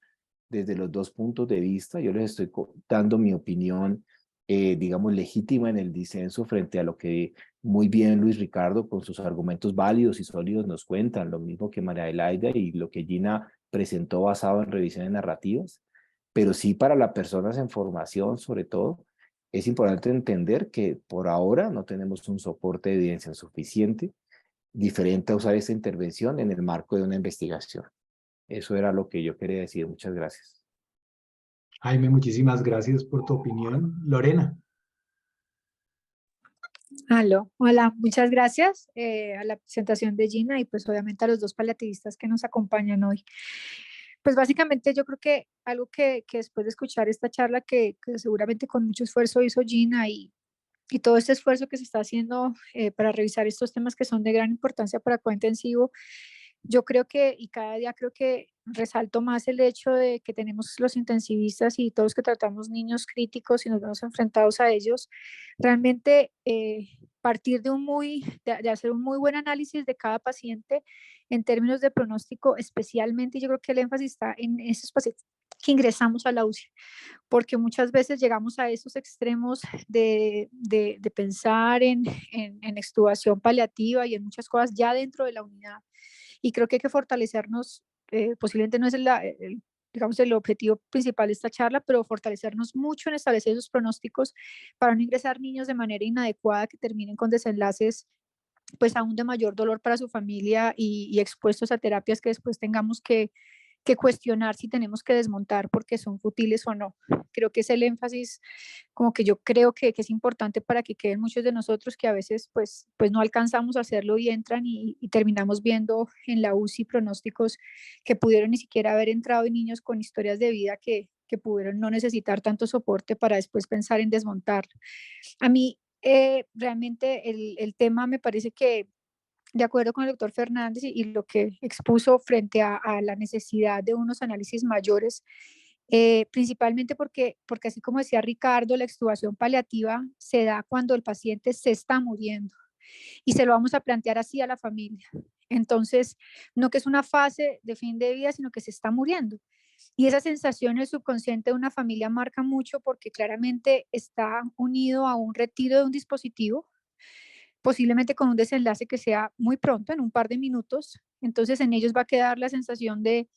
desde los dos puntos de vista. Yo les estoy dando mi opinión, digamos, legítima en el disenso frente a lo que muy bien Luis Ricardo con sus argumentos válidos y sólidos nos cuentan, lo mismo que María Adelaida y lo que Gina presentó basado en revisiones narrativas, pero sí para las personas en formación sobre todo es importante entender que por ahora no tenemos un soporte de evidencia suficiente diferente a usar esta intervención en el marco de una investigación. Eso era lo que yo quería decir. Muchas gracias. Jaime, muchísimas gracias por tu opinión. Lorena. Aló, hola, muchas gracias a la presentación de Gina y pues obviamente a los dos paliativistas que nos acompañan hoy. Pues básicamente yo creo que algo que después de escuchar esta charla que seguramente con mucho esfuerzo hizo Gina y todo este esfuerzo que se está haciendo para revisar estos temas que son de gran importancia para cuidado intensivo, yo creo que, y cada día creo que resalto más el hecho de que tenemos los intensivistas y todos que tratamos niños críticos y nos vemos enfrentados a ellos, realmente partir de hacer un muy buen análisis de cada paciente en términos de pronóstico, especialmente yo creo que el énfasis está en esos pacientes que ingresamos a la UCI, porque muchas veces llegamos a esos extremos de pensar en extubación paliativa y en muchas cosas ya dentro de la unidad. Y creo que hay que fortalecernos, posiblemente no es digamos, el objetivo principal de esta charla, pero fortalecernos mucho en establecer esos pronósticos para no ingresar niños de manera inadecuada que terminen con desenlaces pues aún de mayor dolor para su familia y expuestos a terapias que después tengamos que cuestionar si tenemos que desmontar porque son futiles o no. Creo que es el énfasis como que yo creo que es importante para que queden muchos de nosotros que a veces pues no alcanzamos a hacerlo y entran y terminamos viendo en la UCI pronósticos que pudieron ni siquiera haber entrado en niños con historias de vida que pudieron no necesitar tanto soporte para después pensar en desmontar. A mí realmente el tema me parece que de acuerdo con el doctor Fernández y lo que expuso frente a la necesidad de unos análisis mayores, principalmente porque así como decía Ricardo, la extubación paliativa se da cuando el paciente se está muriendo y se lo vamos a plantear así a la familia. Entonces, no que es una fase de fin de vida, sino que se está muriendo. Y esa sensación en el subconsciente de una familia marca mucho porque claramente está unido a un retiro de un dispositivo, posiblemente con un desenlace que sea muy pronto, en un par de minutos. Entonces en ellos va a quedar la sensación de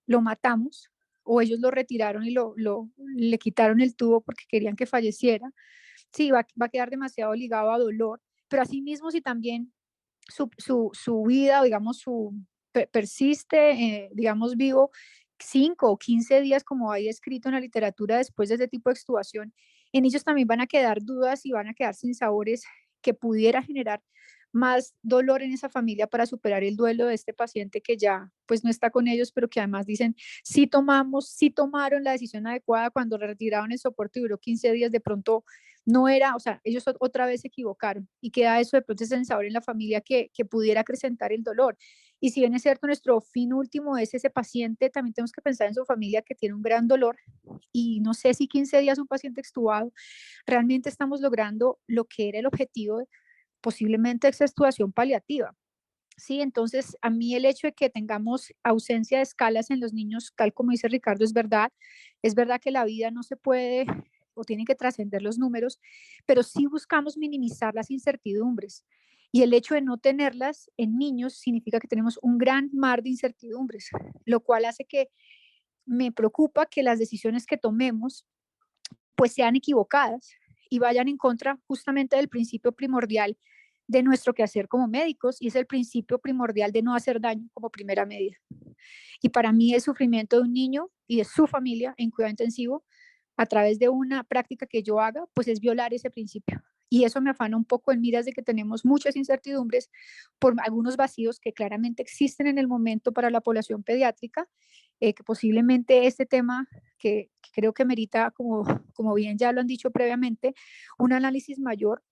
lo matamos o ellos lo retiraron y le quitaron el tubo porque querían que falleciera. Sí, va a quedar demasiado ligado a dolor, pero asimismo si también su vida, digamos, persiste, digamos, vivo 5 o 15 días, como hay escrito en la literatura después de este tipo de extubación, en ellos también van a quedar dudas y van a quedar sin sabores que pudiera generar más dolor en esa familia para superar el duelo de este paciente que ya pues no está con ellos, pero que además dicen, sí tomaron la decisión adecuada cuando retiraron el soporte y duró 15 días, de pronto no era, o sea, ellos otra vez se equivocaron y queda eso de pronto ese sabor en la familia que pudiera acrecentar el dolor. Y si bien es cierto, nuestro fin último es ese paciente, también tenemos que pensar en su familia que tiene un gran dolor y no sé si 15 días un paciente extubado realmente estamos logrando lo que era el objetivo, posiblemente esa extubación paliativa. Sí, entonces a mí el hecho de que tengamos ausencia de escalas en los niños, tal como dice Ricardo, es verdad que la vida no se puede o tiene que trascender los números, pero sí buscamos minimizar las incertidumbres. Y el hecho de no tenerlas en niños significa que tenemos un gran mar de incertidumbres, lo cual hace que me preocupa que las decisiones que tomemos pues sean equivocadas y vayan en contra justamente del principio primordial de nuestro quehacer como médicos y es el principio primordial de no hacer daño como primera medida. Y para mí el sufrimiento de un niño y de su familia en cuidado intensivo a través de una práctica que yo haga, pues es violar ese principio. Y eso me afana un poco en miras de que tenemos muchas incertidumbres por algunos vacíos que claramente existen en el momento para la población pediátrica, que posiblemente este tema que creo que merita, como bien ya lo han dicho previamente, un análisis mayor,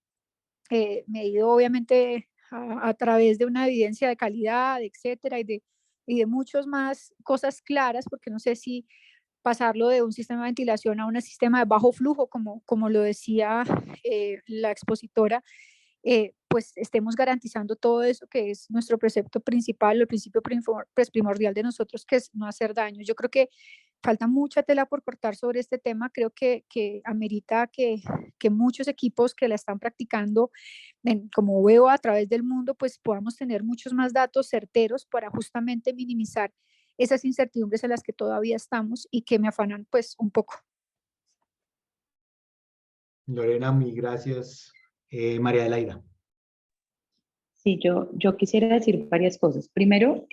medido obviamente a través de una evidencia de calidad, etcétera, y de muchas más cosas claras, porque no sé si pasarlo de un sistema de ventilación a un sistema de bajo flujo, como lo decía la expositora, pues estemos garantizando todo eso que es nuestro precepto principal, el principio primordial de nosotros, que es no hacer daño. Yo creo que falta mucha tela por cortar sobre este tema. Creo que amerita que muchos equipos que la están practicando, como veo a través del mundo, pues podamos tener muchos más datos certeros para justamente minimizar esas incertidumbres en las que todavía estamos y que me afanan pues un poco. Lorena, mil gracias. María Adelaida. Sí, yo quisiera decir varias cosas. Primero,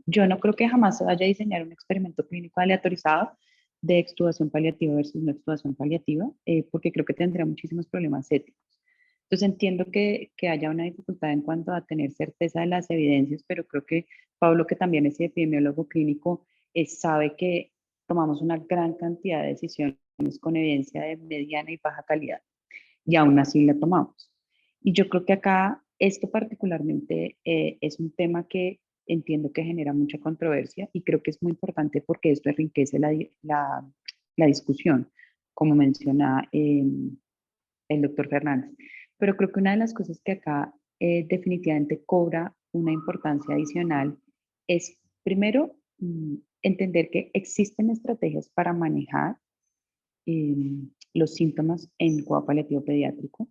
yo no creo que jamás se vaya a diseñar un experimento clínico aleatorizado de extubación paliativa versus no extubación paliativa, porque creo que tendría muchísimos problemas éticos. Entonces entiendo que haya una dificultad en cuanto a tener certeza de las evidencias, pero creo que Pablo, que también es epidemiólogo clínico, sabe que tomamos una gran cantidad de decisiones con evidencia de mediana y baja calidad, y aún así la tomamos. Y yo creo que acá esto particularmente es un tema que entiendo que genera mucha controversia y creo que es muy importante porque esto enriquece la discusión, como menciona el doctor Fernández. Pero creo que una de las cosas que acá definitivamente cobra una importancia adicional es, primero, entender que existen estrategias para manejar eh, los síntomas en cuidado paliativo pediátrico,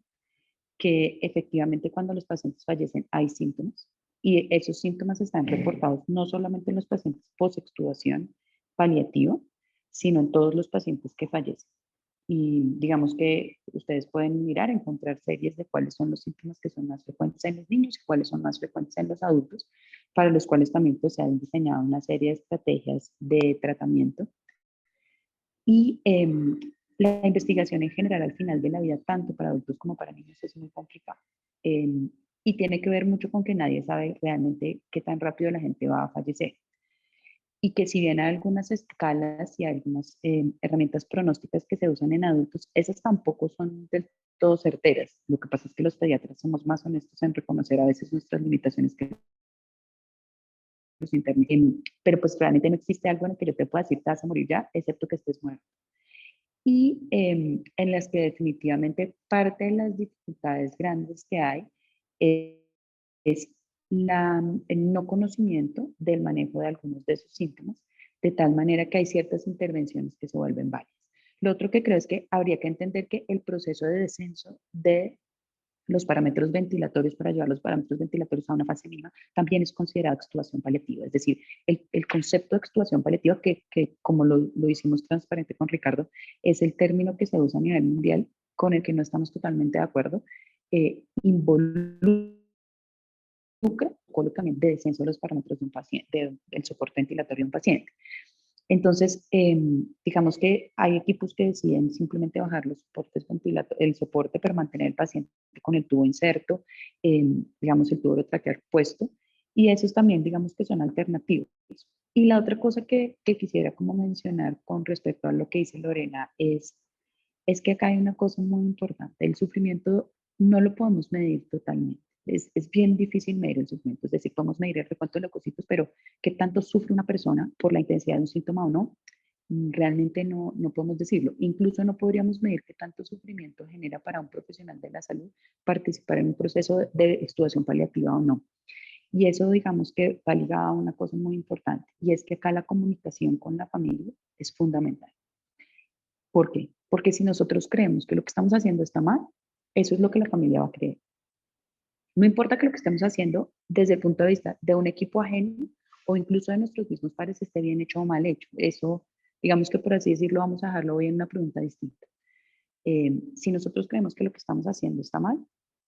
que efectivamente cuando los pacientes fallecen hay síntomas y esos síntomas están reportados no solamente en los pacientes post-extubación paliativa, sino en todos los pacientes que fallecen. Y digamos que ustedes pueden mirar, encontrar series de cuáles son los síntomas que son más frecuentes en los niños y cuáles son más frecuentes en los adultos, para los cuales también pues, se han diseñado una serie de estrategias de tratamiento. Y la investigación en general al final de la vida, tanto para adultos como para niños, es muy complicada. Y tiene que ver mucho con que nadie sabe realmente qué tan rápido la gente va a fallecer. Y que si bien hay algunas escalas y algunas herramientas pronósticas que se usan en adultos, esas tampoco son del todo certeras. Lo que pasa es que los pediatras somos más honestos en reconocer a veces nuestras limitaciones que los internos. Pero pues realmente no existe algo en el que yo te pueda decir, te vas a morir ya, excepto que estés muerto. Y en las que definitivamente parte de las dificultades grandes que hay es el no conocimiento del manejo de algunos de esos síntomas, de tal manera que hay ciertas intervenciones que se vuelven válidas. Lo otro que creo es que habría que entender que el proceso de descenso de los parámetros ventilatorios para llevar los parámetros ventilatorios a una fase mínima también es considerado extubación paliativa. Es decir, el concepto de extubación paliativa, que como lo hicimos transparente con Ricardo, es el término que se usa a nivel mundial, con el que no estamos totalmente de acuerdo, involucra también de descenso de los parámetros de un paciente, del soporte ventilatorio de un paciente. Entonces, digamos que hay equipos que deciden simplemente bajar los soportes el soporte para mantener el paciente con el tubo inserto, digamos el tubo traqueal puesto, y esos también digamos que son alternativos. Y la otra cosa que quisiera como mencionar con respecto a lo que dice Lorena es que acá hay una cosa muy importante. El sufrimiento no lo podemos medir totalmente. Es bien difícil medir el sufrimiento. Es decir, podemos medir el recuento de leucocitos, pero qué tanto sufre una persona por la intensidad de un síntoma o no, realmente no podemos decirlo. Incluso no podríamos medir qué tanto sufrimiento genera para un profesional de la salud participar en un proceso de extubación paliativa o no. Y eso digamos que va ligado a una cosa muy importante, y es que acá la comunicación con la familia es fundamental. ¿Por qué? Porque si nosotros creemos que lo que estamos haciendo está mal, eso es lo que la familia va a creer. No importa que lo que estemos haciendo desde el punto de vista de un equipo ajeno o incluso de nuestros mismos pares esté bien hecho o mal hecho. Eso, digamos que por así decirlo, vamos a dejarlo hoy en una pregunta distinta. Si nosotros creemos que lo que estamos haciendo está mal,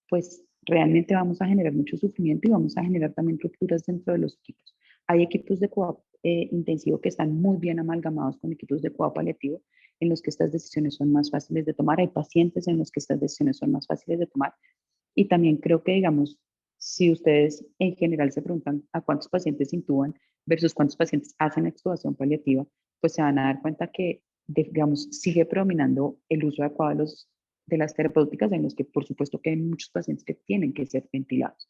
pues realmente vamos a generar mucho sufrimiento y vamos a generar también rupturas dentro de los equipos. Hay equipos de cuidado intensivo que están muy bien amalgamados con equipos de cuidado paliativo, en los que estas decisiones son más fáciles de tomar. Hay pacientes en los que estas decisiones son más fáciles de tomar. Y también creo que, digamos, si ustedes en general se preguntan a cuántos pacientes intuban versus cuántos pacientes hacen extubación paliativa, pues se van a dar cuenta que, digamos, sigue predominando el uso adecuado de las terapéuticas, en los que por supuesto que hay muchos pacientes que tienen que ser ventilados.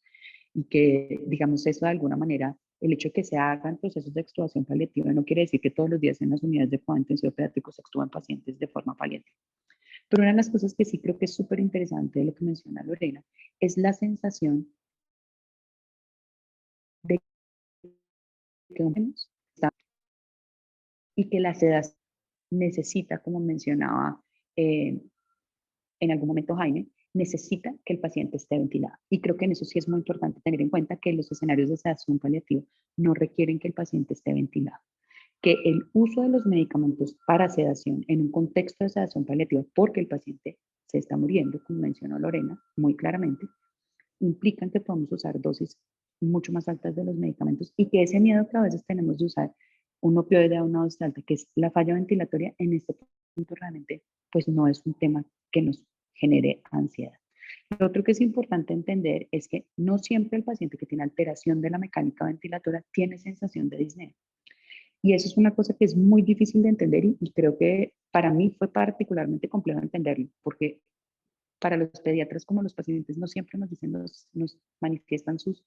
y que, digamos, eso de alguna manera, el hecho de que se hagan procesos de extubación paliativa no quiere decir que todos los días en las unidades de cuidado intensivo pediátrico se extúan pacientes de forma paliativa. Pero una de las cosas que sí creo que es súper interesante de lo que menciona Lorena es la sensación de que está y que la sedación necesita, como mencionaba en algún momento Jaime, necesita que el paciente esté ventilado. Y creo que en eso sí es muy importante tener en cuenta que los escenarios de sedación paliativa no requieren que el paciente esté ventilado. Que el uso de los medicamentos para sedación en un contexto de sedación paliativa, porque el paciente se está muriendo, como mencionó Lorena muy claramente, implican que podemos usar dosis mucho más altas de los medicamentos y que ese miedo que a veces tenemos de usar un opioide a una dosis alta, que es la falla ventilatoria, en este punto realmente pues no es un tema que nos genere ansiedad. Lo otro que es importante entender es que no siempre el paciente que tiene alteración de la mecánica ventilatoria tiene sensación de disnea. Y eso es una cosa que es muy difícil de entender y creo que para mí fue particularmente complejo entenderlo, porque para los pediatras como los pacientes no siempre nos dicen, nos manifiestan sus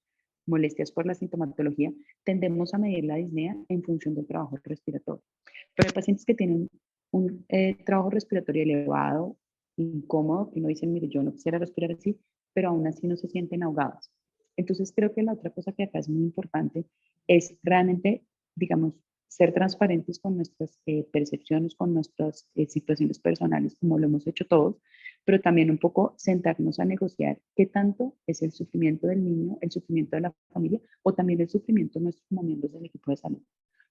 molestias por la sintomatología, tendemos a medir la disnea en función del trabajo respiratorio. Pero hay pacientes que tienen un trabajo respiratorio elevado, incómodo, que no dicen, mire, yo no quisiera respirar así, pero aún así no se sienten ahogados. Entonces creo que la otra cosa que acá es muy importante es realmente, digamos, ser transparentes con nuestras percepciones, con nuestras situaciones personales, como lo hemos hecho todos, pero también un poco sentarnos a negociar qué tanto es el sufrimiento del niño, el sufrimiento de la familia o también el sufrimiento de nuestros como miembros del equipo de salud.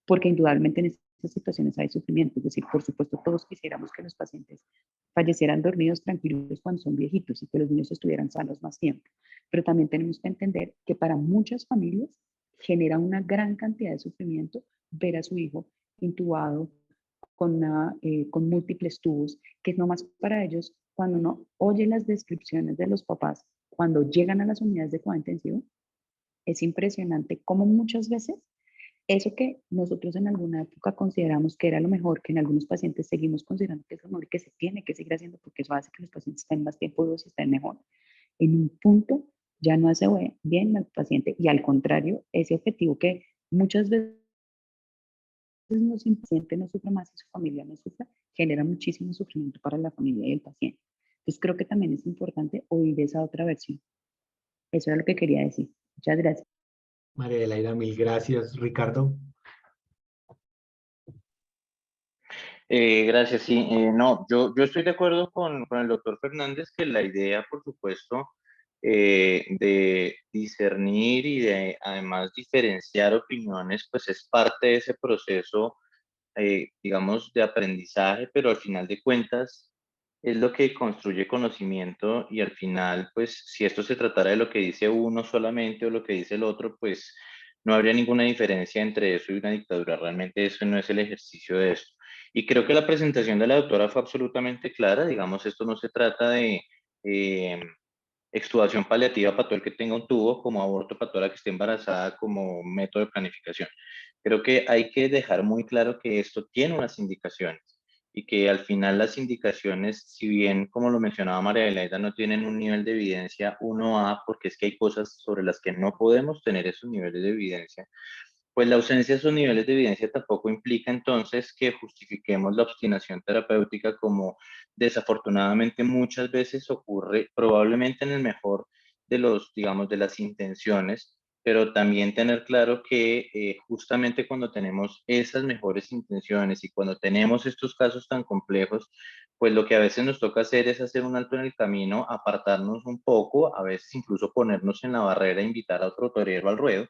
Porque indudablemente en estas situaciones hay sufrimiento, es decir, por supuesto todos quisiéramos que los pacientes fallecieran dormidos tranquilos cuando son viejitos y que los niños estuvieran sanos más tiempo, pero también tenemos que entender que para muchas familias genera una gran cantidad de sufrimiento ver a su hijo intubado con múltiples tubos, que es nomás para ellos, cuando uno oye las descripciones de los papás, cuando llegan a las unidades de cuidado intensivo, es impresionante cómo muchas veces eso que nosotros en alguna época consideramos que era lo mejor, que en algunos pacientes seguimos considerando que es lo mejor y que se tiene que seguir haciendo porque eso hace que los pacientes estén más tiempo vivos y estén mejor, en un punto ya no hace bien al paciente y al contrario, ese objetivo que muchas veces no, si el paciente no sufre más y su familia no sufre, genera muchísimo sufrimiento para la familia y el paciente. Entonces creo que también es importante oír esa otra versión. Eso es lo que quería decir. Muchas gracias. María Adelaida, mil gracias. Ricardo. Gracias, sí. No, yo estoy de acuerdo con el doctor Fernández que la idea, por supuesto, de discernir y de además diferenciar opiniones, pues es parte de ese proceso, digamos, de aprendizaje, pero al final de cuentas es lo que construye conocimiento y al final, pues si esto se tratara de lo que dice uno solamente o lo que dice el otro, pues no habría ninguna diferencia entre eso y una dictadura. Realmente eso no es el ejercicio de esto. Y creo que la presentación de la doctora fue absolutamente clara. Digamos, esto no se trata de extubación paliativa para todo el que tenga un tubo, como aborto para toda la que esté embarazada, como método de planificación. Creo que hay que dejar muy claro que esto tiene unas indicaciones y que al final las indicaciones, si bien, como lo mencionaba María Adelaida, no tienen un nivel de evidencia 1A, porque es que hay cosas sobre las que no podemos tener esos niveles de evidencia, pues la ausencia de esos niveles de evidencia tampoco implica entonces que justifiquemos la obstinación terapéutica como desafortunadamente muchas veces ocurre, probablemente en el mejor de los, digamos, de las intenciones, pero también tener claro que justamente cuando tenemos esas mejores intenciones y cuando tenemos estos casos tan complejos, pues lo que a veces nos toca hacer es hacer un alto en el camino, apartarnos un poco, a veces incluso ponernos en la barrera, invitar a otro torero al ruedo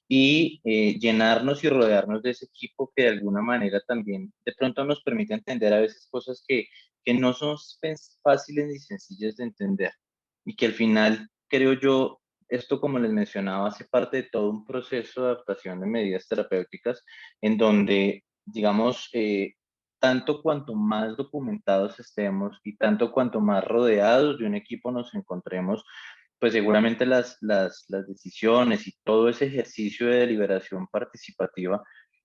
y llenarnos y rodearnos de ese equipo que de alguna manera también de pronto nos permite entender a veces cosas que no son fáciles ni sencillas de entender y que al final, creo yo, esto como les mencionaba, hace parte de todo un proceso de adaptación de medidas terapéuticas en donde, digamos, tanto cuanto más documentados estemos y tanto cuanto más rodeados de un equipo nos encontremos, pues seguramente las decisiones y todo ese ejercicio de deliberación participativa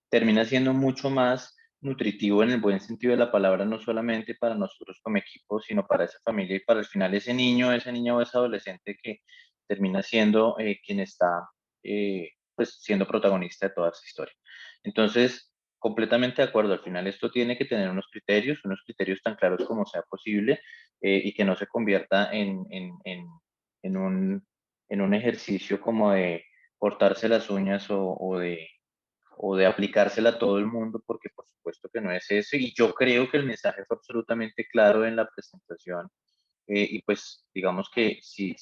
termina siendo mucho más nutritivo en el buen sentido de la palabra, no solamente para nosotros como equipo, sino para esa familia y para al final ese niño, esa niña o ese adolescente que termina siendo quien está pues siendo protagonista de toda esa historia. Entonces, completamente de acuerdo, al final esto tiene que tener unos criterios tan claros como sea posible y que no se convierta en un ejercicio como de cortarse las uñas o de aplicársela a todo el mundo, porque por supuesto que no es eso. Y yo creo que el mensaje fue absolutamente claro en la presentación. Y pues digamos que si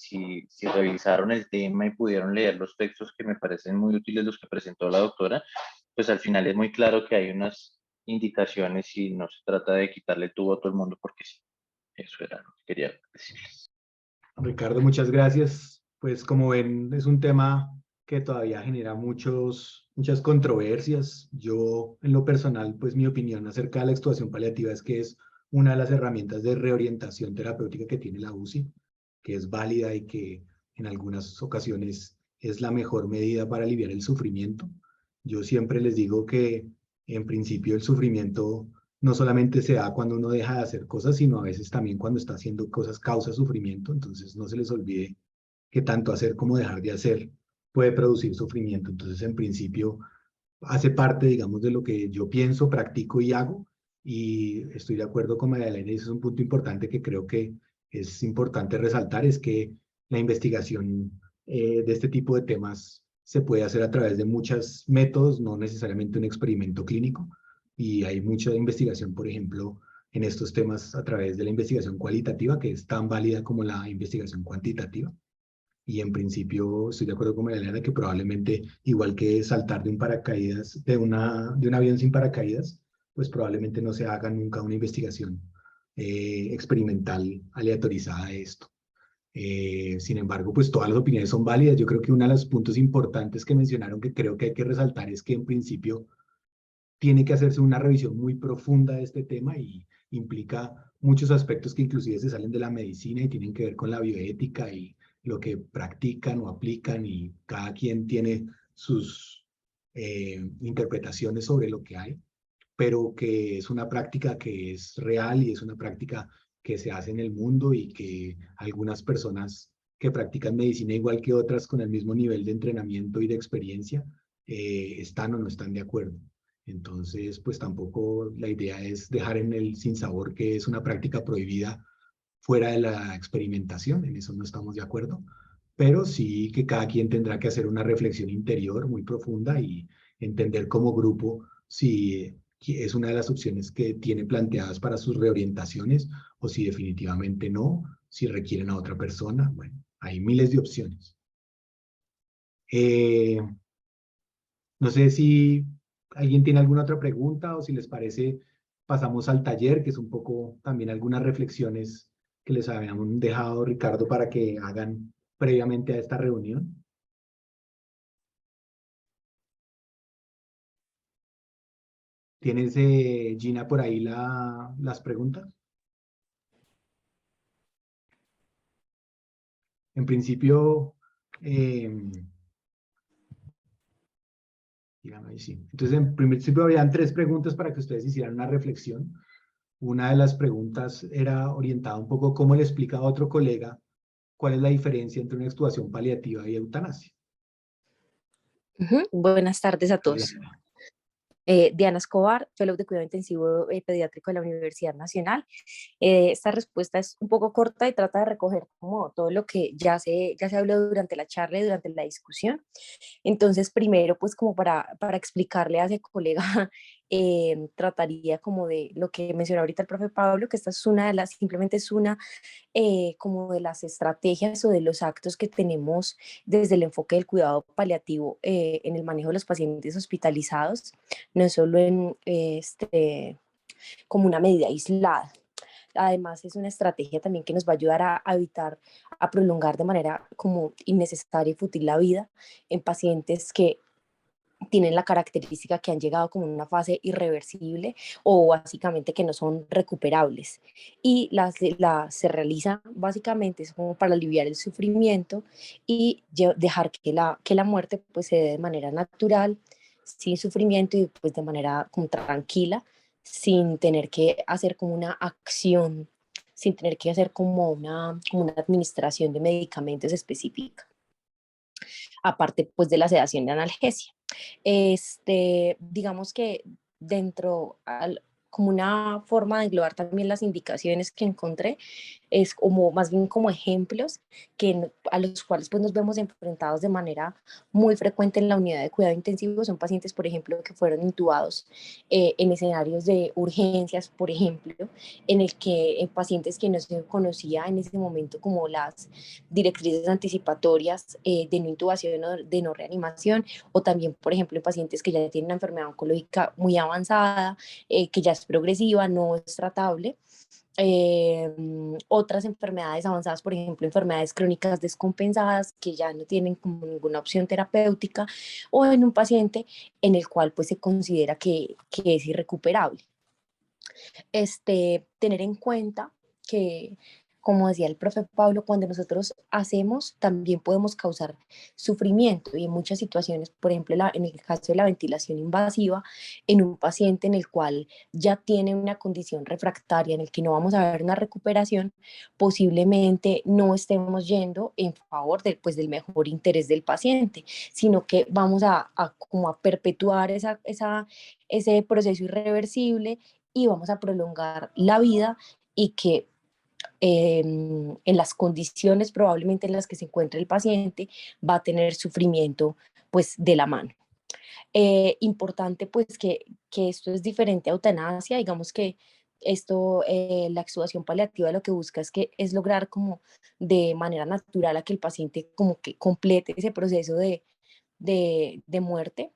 revisaron el tema y pudieron leer los textos que me parecen muy útiles, los que presentó la doctora, pues al final es muy claro que hay unas indicaciones y no se trata de quitarle el tubo a todo el mundo, porque sí, eso era lo que quería decirles. Ricardo, muchas gracias. Pues como ven, es un tema que todavía genera muchas controversias. Yo, en lo personal, pues mi opinión acerca de la extubación paliativa es que es una de las herramientas de reorientación terapéutica que tiene la UCI, que es válida y que en algunas ocasiones es la mejor medida para aliviar el sufrimiento. Yo siempre les digo que en principio el sufrimiento no solamente se da cuando uno deja de hacer cosas, sino a veces también cuando está haciendo cosas causa sufrimiento. Entonces no se les olvide que tanto hacer como dejar de hacer puede producir sufrimiento. Entonces, en principio, hace parte, digamos, de lo que yo pienso, practico y hago. Y estoy de acuerdo con María Elena, y eso es un punto importante que creo que es importante resaltar, es que la investigación de este tipo de temas se puede hacer a través de muchos métodos, no necesariamente un experimento clínico. Y hay mucha investigación, por ejemplo, en estos temas a través de la investigación cualitativa, que es tan válida como la investigación cuantitativa. Y en principio estoy de acuerdo con María Elena que probablemente, igual que saltar de un paracaídas, de un avión sin paracaídas, pues probablemente no se haga nunca una investigación experimental aleatorizada de esto. Sin embargo, pues todas las opiniones son válidas. Yo creo que uno de los puntos importantes que mencionaron que creo que hay que resaltar es que en principio tiene que hacerse una revisión muy profunda de este tema y implica muchos aspectos que inclusive se salen de la medicina y tienen que ver con la bioética y lo que practican o aplican, y cada quien tiene sus interpretaciones sobre lo que hay, pero que es una práctica que es real y es una práctica que se hace en el mundo y que algunas personas que practican medicina igual que otras con el mismo nivel de entrenamiento y de experiencia están o no están de acuerdo. Entonces, pues tampoco la idea es dejar en el sinsabor que es una práctica prohibida fuera de la experimentación, en eso no estamos de acuerdo, pero sí que cada quien tendrá que hacer una reflexión interior muy profunda y entender como grupo si es una de las opciones que tiene planteadas para sus reorientaciones o si definitivamente no, si requieren a otra persona. Bueno, hay miles de opciones. No sé si alguien tiene alguna otra pregunta o si les parece, pasamos al taller, que es un poco también algunas reflexiones que les habíamos dejado, Ricardo, para que hagan previamente a esta reunión. ¿Tienes, Gina, por ahí las preguntas? En principio, dígame sí. Entonces, en principio habían 3 preguntas para que ustedes hicieran una reflexión. Una de las preguntas era orientada un poco cómo le explica a otro colega cuál es la diferencia entre una extubación paliativa y eutanasia. Buenas tardes a todos. Diana. Diana Escobar, fellow de cuidado intensivo pediátrico de la Universidad Nacional. Esta respuesta es un poco corta y trata de recoger como todo lo que ya se habló durante la charla y durante la discusión. Entonces, primero, pues como para explicarle a ese colega, trataría como de lo que mencionó ahorita el profe Pablo, que esta es una de las, simplemente es una como de las estrategias o de los actos que tenemos desde el enfoque del cuidado paliativo en el manejo de los pacientes hospitalizados, no solo en como una medida aislada. Además, es una estrategia también que nos va a ayudar a evitar, a prolongar de manera como innecesaria y fútil la vida en pacientes que tienen la característica que han llegado como una fase irreversible o básicamente que no son recuperables. Y se realiza básicamente es como para aliviar el sufrimiento y dejar que la muerte pues se dé de manera natural, sin sufrimiento y pues de manera como tranquila, sin tener que hacer como una acción, sin tener que hacer como una administración de medicamentos específica. aparte pues de la sedación y analgesia. Digamos que como una forma de englobar también las indicaciones que encontré, es como más bien como ejemplos a los cuales pues nos vemos enfrentados de manera muy frecuente en la unidad de cuidado intensivo. Son pacientes, por ejemplo, que fueron intubados en escenarios de urgencias, por ejemplo, en el que pacientes que no se conocía en ese momento como las directrices anticipatorias de no intubación o de no reanimación, o también, por ejemplo, en pacientes que ya tienen una enfermedad oncológica muy avanzada, que ya es progresiva, no es tratable. Otras enfermedades avanzadas, por ejemplo, enfermedades crónicas descompensadas que ya no tienen como ninguna opción terapéutica, o en un paciente en el cual pues se considera que es irrecuperable. Tener en cuenta que, como decía el profe Pablo, cuando nosotros hacemos, también podemos causar sufrimiento, y en muchas situaciones, por ejemplo, en el caso de la ventilación invasiva, en un paciente en el cual ya tiene una condición refractaria, en el que no vamos a ver una recuperación, posiblemente no estemos yendo en favor pues, del mejor interés del paciente, sino que vamos como a perpetuar ese proceso irreversible, y vamos a prolongar la vida, y que en las condiciones probablemente en las que se encuentra el paciente va a tener sufrimiento pues de la mano. Importante pues que esto es diferente a eutanasia, digamos que esto, la extubación paliativa lo que busca es lograr como de manera natural a que el paciente como que complete ese proceso de muerte,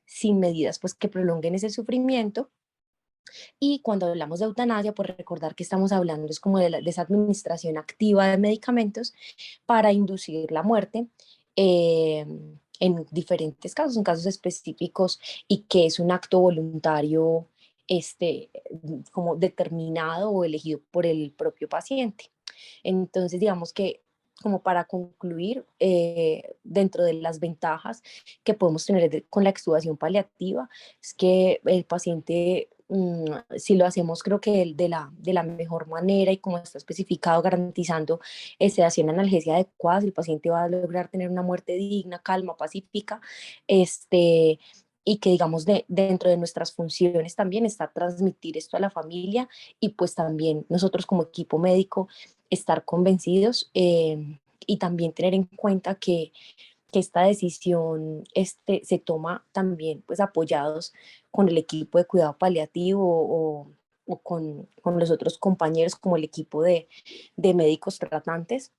sin medidas pues que prolonguen ese sufrimiento. Y cuando hablamos de eutanasia, pues recordar que estamos hablando es como de esa administración activa de medicamentos para inducir la muerte, eh, en diferentes casos, en casos específicos, y que es un acto voluntario, como determinado o elegido por el propio paciente. Entonces, digamos que como para concluir, dentro de las ventajas que podemos tener con la extubación paliativa, es que el paciente, si lo hacemos creo que de la mejor manera y como está especificado, garantizando sedación y analgesia adecuadas, el paciente va a lograr tener una muerte digna, calma, pacífica, y que digamos dentro de nuestras funciones también está transmitir esto a la familia, y pues también nosotros como equipo médico estar convencidos, y también tener en cuenta que esta decisión se toma también pues apoyados con el equipo de cuidado paliativo, o con los otros compañeros como el equipo de médicos tratantes,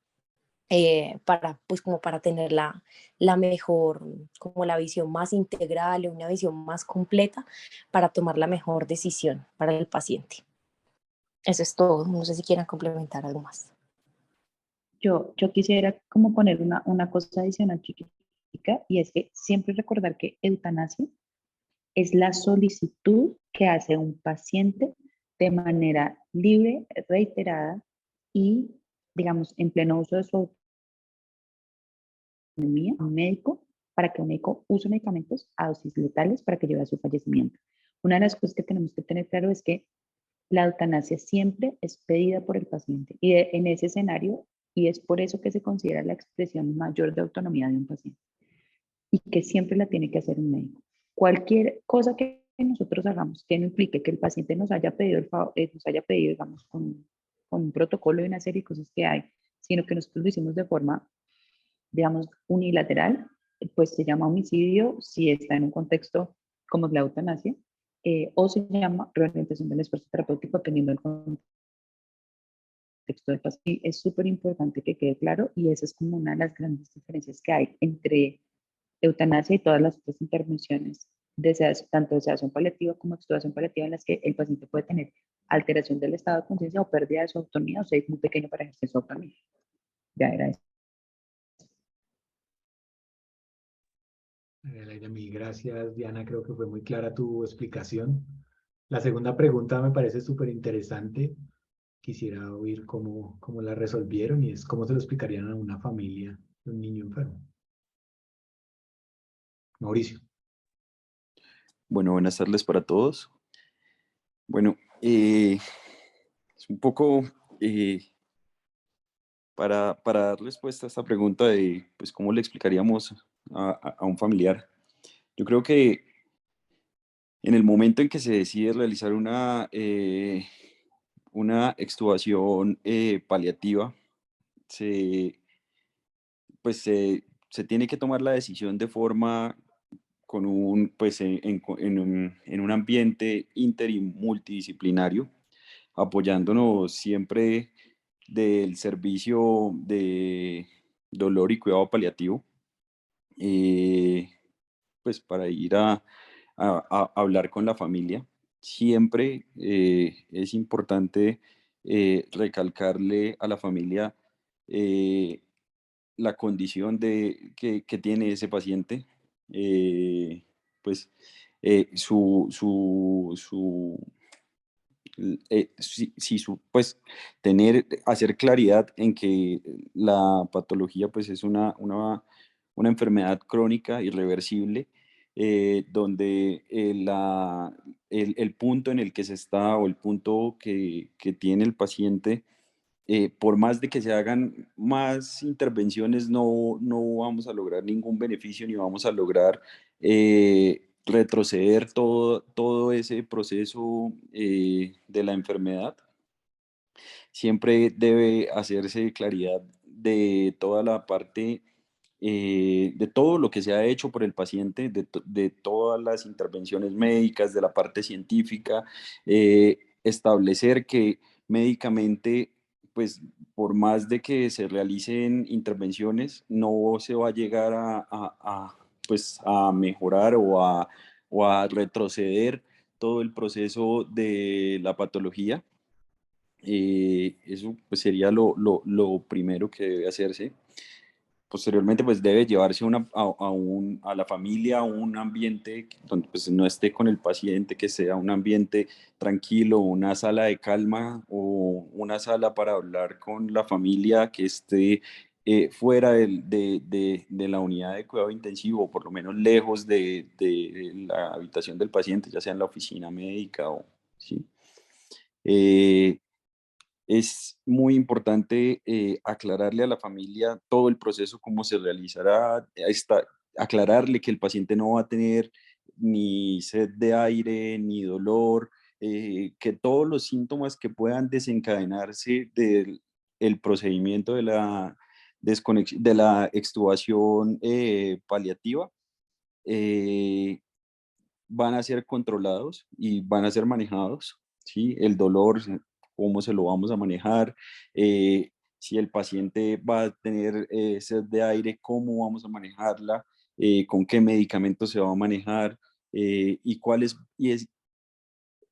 pues como para tener la mejor, como la visión más integral, una visión más completa para tomar la mejor decisión para el paciente. Eso es todo. No sé si quieran complementar algo más. Yo quisiera como poner una cosa adicional chiquitica, y es que siempre recordar que eutanasia es la solicitud que hace un paciente de manera libre, reiterada y, digamos, en pleno uso de su autonomía, un médico, para que un médico use medicamentos a dosis letales para que lleve a su fallecimiento. Una de las cosas que tenemos que tener claro es que la eutanasia siempre es pedida por el paciente, y en ese escenario, y es por eso que se considera la expresión mayor de autonomía de un paciente, y que siempre la tiene que hacer un médico. Cualquier cosa que nosotros hagamos que no implique que el paciente nos haya pedido, digamos, con un protocolo y una serie de cosas que hay, sino que nosotros lo hicimos de forma, digamos, unilateral, pues se llama homicidio si está en un contexto como la eutanasia, o se llama reorientación del esfuerzo terapéutico dependiendo del contexto del paciente. Es súper importante que quede claro, y esa es como una de las grandes diferencias que hay entre eutanasia y todas las otras intervenciones, tanto de sedación paliativa como extubación paliativa, en las que el paciente puede tener alteración del estado de conciencia o pérdida de su autonomía, o sea, es muy pequeño para ejercer su autonomía. Ya era eso. Mil gracias, Diana. Creo que fue muy clara tu explicación. La segunda pregunta me parece súper interesante. Quisiera oír cómo la resolvieron, y es cómo se lo explicarían a una familia de un niño enfermo. Mauricio. Bueno, buenas tardes para todos. Bueno, es un poco para dar respuesta a esta pregunta de pues, cómo le explicaríamos a un familiar, yo creo que en el momento en que se decide realizar una extubación paliativa, se, pues, se tiene que tomar la decisión de forma con pues, en un ambiente inter y multidisciplinario, apoyándonos siempre del servicio de dolor y cuidado paliativo, eh, pues para ir a hablar con la familia. Siempre es importante recalcarle a la familia eh, la condición que tiene ese paciente, pues pues hacer claridad en que la patología pues es una enfermedad crónica irreversible, donde el punto en el que se está o el punto que tiene el paciente, por más de que se hagan más intervenciones, no vamos a lograr ningún beneficio ni vamos a lograr retroceder todo ese proceso de la enfermedad. Siempre debe hacerse claridad de toda la parte, de todo lo que se ha hecho por el paciente, de todas las intervenciones médicas, de la parte científica, establecer que médicamente, pues por más de que se realicen intervenciones, no se va a llegar pues, a mejorar o a retroceder todo el proceso de la patología. Eso pues, sería lo primero que debe hacerse. Posteriormente, pues debe llevarse a la familia a un ambiente donde pues, no esté con el paciente, que sea un ambiente tranquilo, una sala de calma o una sala para hablar con la familia que esté fuera de la unidad de cuidado intensivo, por lo menos lejos de la habitación del paciente, ya sea en la oficina médica o sí. Es muy importante aclararle a la familia todo el proceso, cómo se realizará, aclararle que el paciente no va a tener ni sed de aire, ni dolor, que todos los síntomas que puedan desencadenarse del el procedimiento de la extubación paliativa eh, van a ser controlados y van a ser manejados, ¿sí? El dolor, cómo se lo vamos a manejar, si el paciente va a tener sed de aire, cómo vamos a manejarla, con qué medicamentos se va a manejar, y es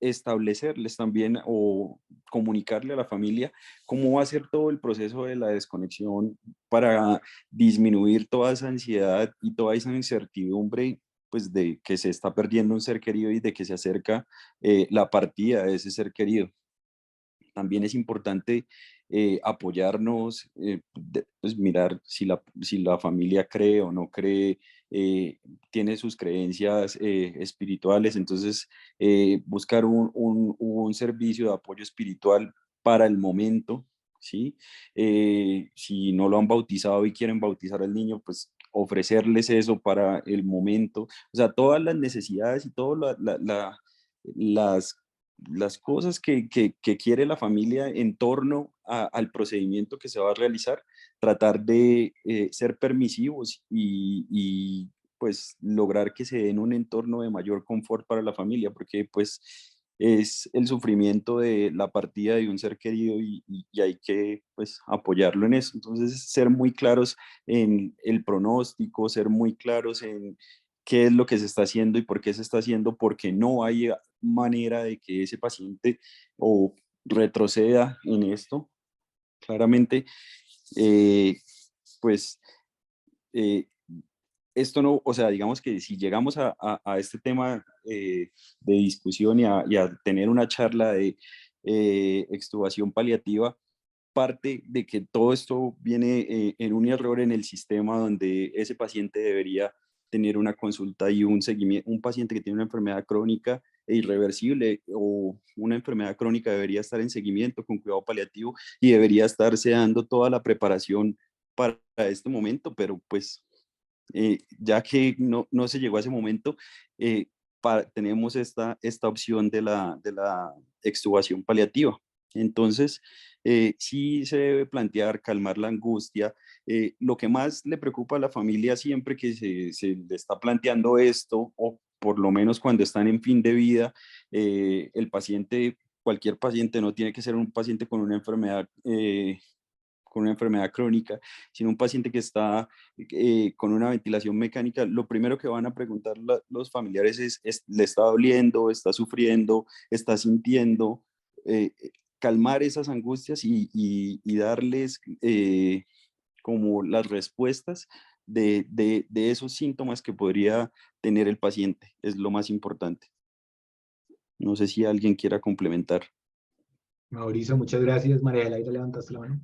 establecerles también o comunicarle a la familia cómo va a ser todo el proceso de la desconexión para disminuir toda esa ansiedad y toda esa incertidumbre, pues de que se está perdiendo un ser querido y de que se acerca la partida de ese ser querido. También es importante apoyarnos, pues mirar si la familia cree o no cree, tiene sus creencias espirituales, entonces buscar un servicio de apoyo espiritual para el momento, ¿sí? Si no lo han bautizado y quieren bautizar al niño, pues ofrecerles eso para el momento, o sea, todas las necesidades y todas las cosas que quiere la familia en torno al procedimiento que se va a realizar, tratar de ser permisivos pues lograr que se den un entorno de mayor confort para la familia, porque pues es el sufrimiento de la partida de un ser querido y hay que pues apoyarlo en eso. Entonces, ser muy claros en el pronóstico, ser muy claros en qué es lo que se está haciendo y por qué se está haciendo, porque no hay manera de que ese paciente o retroceda en esto. Claramente, eh, pues eh, esto no, o sea, digamos que si llegamos a este tema de discusión y a tener una charla de extubación paliativa, parte de que todo esto viene en un error en el sistema donde ese paciente debería tener una consulta y un seguimiento, un paciente que tiene una enfermedad crónica e irreversible, o una enfermedad crónica debería estar en seguimiento con cuidado paliativo y debería estarse dando toda la preparación para este momento, pero pues ya que no se llegó a ese momento, tenemos esta opción de la extubación paliativa. Entonces, sí se debe plantear calmar la angustia. Lo que más le preocupa a la familia siempre que se le está planteando esto, o por lo menos cuando están en fin de vida, el paciente, cualquier paciente, no tiene que ser un paciente con una enfermedad crónica, sino un paciente que está con una ventilación mecánica, lo primero que van a preguntar los familiares es, ¿le está doliendo, está sufriendo, está sintiendo? Calmar esas angustias y darles como las respuestas de esos síntomas que podría tener el paciente, es lo más importante. No sé si alguien quiera complementar. Mauricio, muchas gracias. María Adelaida, levantaste la mano.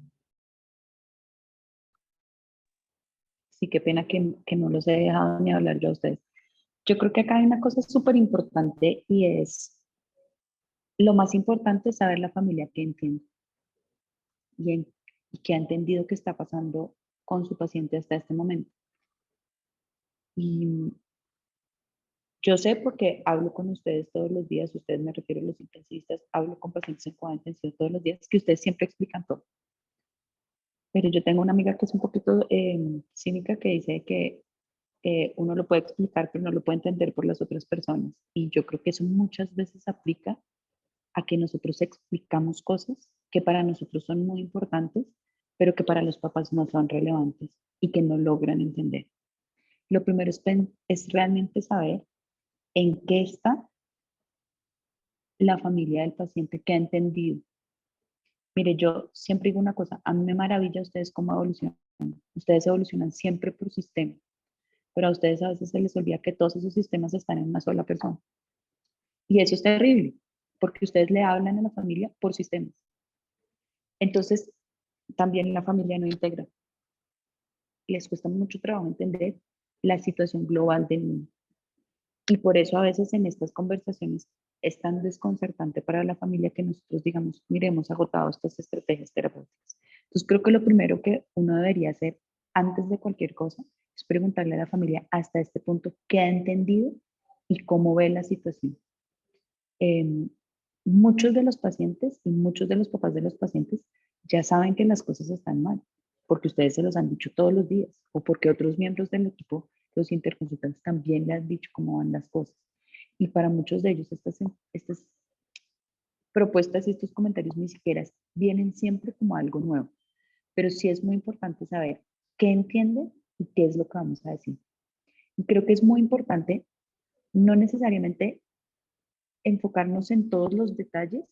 Sí, qué pena que no los he dejado ni hablar yo a ustedes. Yo creo que acá hay una cosa súper importante y es, lo más importante es saber la familia que entiende y que ha entendido qué está pasando con su paciente hasta este momento. Y yo sé porque hablo con ustedes todos los días, ustedes me refiero a los intensivistas, hablo con pacientes en cuidado intensivo todos los días, que ustedes siempre explican todo. Pero yo tengo una amiga que es un poquito cínica que dice que uno lo puede explicar, pero no lo puede entender por las otras personas. Y yo creo que eso muchas veces aplica a que nosotros explicamos cosas que para nosotros son muy importantes, pero que para los papás no son relevantes y que no logran entender. Lo primero es realmente saber en qué está la familia del paciente que ha entendido. Mire, yo siempre digo una cosa, a mí me maravilla ustedes cómo evolucionan. Ustedes evolucionan siempre por sistema, pero a ustedes a veces se les olvida que todos esos sistemas están en una sola persona. Y eso es terrible, porque ustedes le hablan a la familia por sistemas. Entonces, también la familia no integra. Les cuesta mucho trabajo entender la situación global del niño. Y por eso a veces en estas conversaciones es tan desconcertante para la familia que nosotros digamos, mire, hemos agotado estas estrategias terapéuticas. Entonces creo que lo primero que uno debería hacer antes de cualquier cosa es preguntarle a la familia hasta este punto qué ha entendido y cómo ve la situación. Muchos de los pacientes y muchos de los papás de los pacientes ya saben que las cosas están mal, porque ustedes se los han dicho todos los días o porque otros miembros del equipo, los interconsultantes, también le han dicho cómo van las cosas. Y para muchos de ellos estas propuestas y estos comentarios ni siquiera vienen siempre como algo nuevo, pero sí es muy importante saber qué entiende y qué es lo que vamos a decir. Y creo que es muy importante no necesariamente enfocarnos en todos los detalles,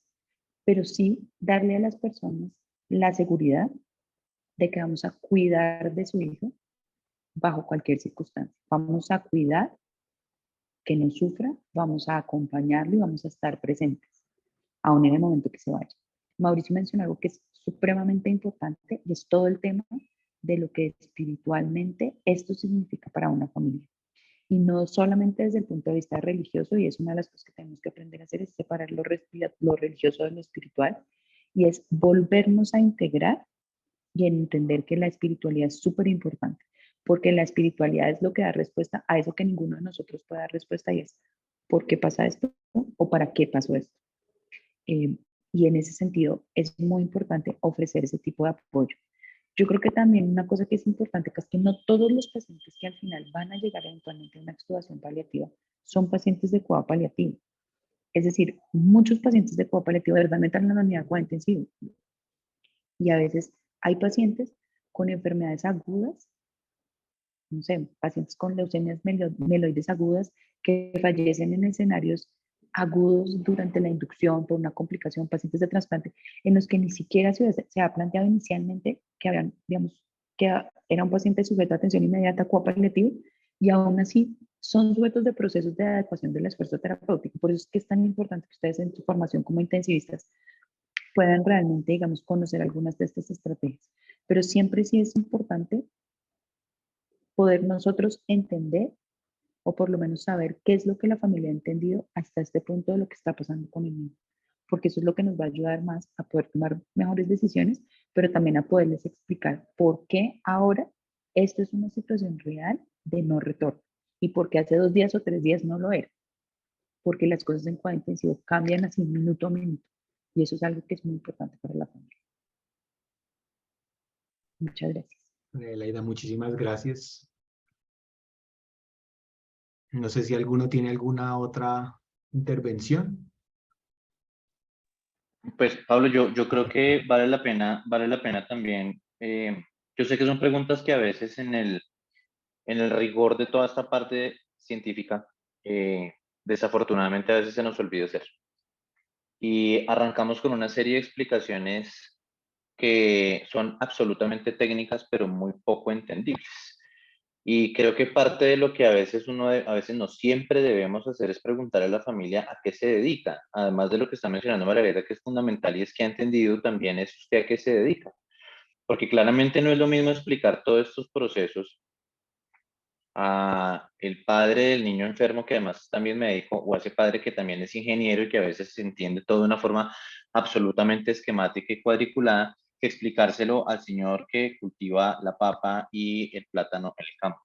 pero sí darle a las personas la seguridad de que vamos a cuidar de su hijo bajo cualquier circunstancia. Vamos a cuidar que no sufra, vamos a acompañarlo y vamos a estar presentes, aún en el momento que se vaya. Mauricio mencionó algo que es supremamente importante y es todo el tema de lo que espiritualmente esto significa para una familia. Y no solamente desde el punto de vista religioso, y es una de las cosas que tenemos que aprender a hacer, es separar lo religioso de lo espiritual, y es volvernos a integrar y entender que la espiritualidad es súper importante, porque la espiritualidad es lo que da respuesta a eso que ninguno de nosotros puede dar respuesta, y es ¿por qué pasa esto? ¿O para qué pasó esto? Y en ese sentido es muy importante ofrecer ese tipo de apoyo. Yo creo que también una cosa que es importante es que no todos los pacientes que al final van a llegar eventualmente a una extubación paliativa son pacientes de cuidado paliativo. Es decir, muchos pacientes de cuidado paliativo verdaderamente en la unidad de cuidado intensivo. Y a veces hay pacientes con enfermedades agudas, no sé, pacientes con leucemias meloides agudas que fallecen en escenarios agudos durante la inducción por una complicación, pacientes de trasplante, en los que ni siquiera se ha planteado inicialmente que habían, digamos, que era un paciente sujeto a atención inmediata, cuidado paliativo, y aún así son sujetos de procesos de adecuación del esfuerzo terapéutico. Por eso es que es tan importante que ustedes en su formación como intensivistas puedan realmente, digamos, conocer algunas de estas estrategias. Pero siempre sí es importante poder nosotros entender o por lo menos saber qué es lo que la familia ha entendido hasta este punto de lo que está pasando con el niño, porque eso es lo que nos va a ayudar más a poder tomar mejores decisiones, pero también a poderles explicar por qué ahora esto es una situación real de no retorno y por qué hace 2 días o 3 días no lo era, porque las cosas en cuidado intensivo cambian así minuto a minuto y eso es algo que es muy importante para la familia. Muchas gracias. Laida, muchísimas gracias. No sé si alguno tiene alguna otra intervención. Pues Pablo, yo creo que vale la pena también. Yo sé que son preguntas que a veces en el rigor de toda esta parte científica, desafortunadamente a veces se nos olvida hacer. Y arrancamos con una serie de explicaciones que son absolutamente técnicas, pero muy poco entendibles. Y creo que parte de lo que a veces a veces no siempre debemos hacer es preguntarle a la familia a qué se dedica, además de lo que está mencionando Margarita, que es fundamental y es que ha entendido también es usted a qué se dedica, porque claramente no es lo mismo explicar todos estos procesos a el padre del niño enfermo que además es también médico o a ese padre que también es ingeniero y que a veces se entiende todo de una forma absolutamente esquemática y cuadriculada que explicárselo al señor que cultiva la papa y el plátano en el campo.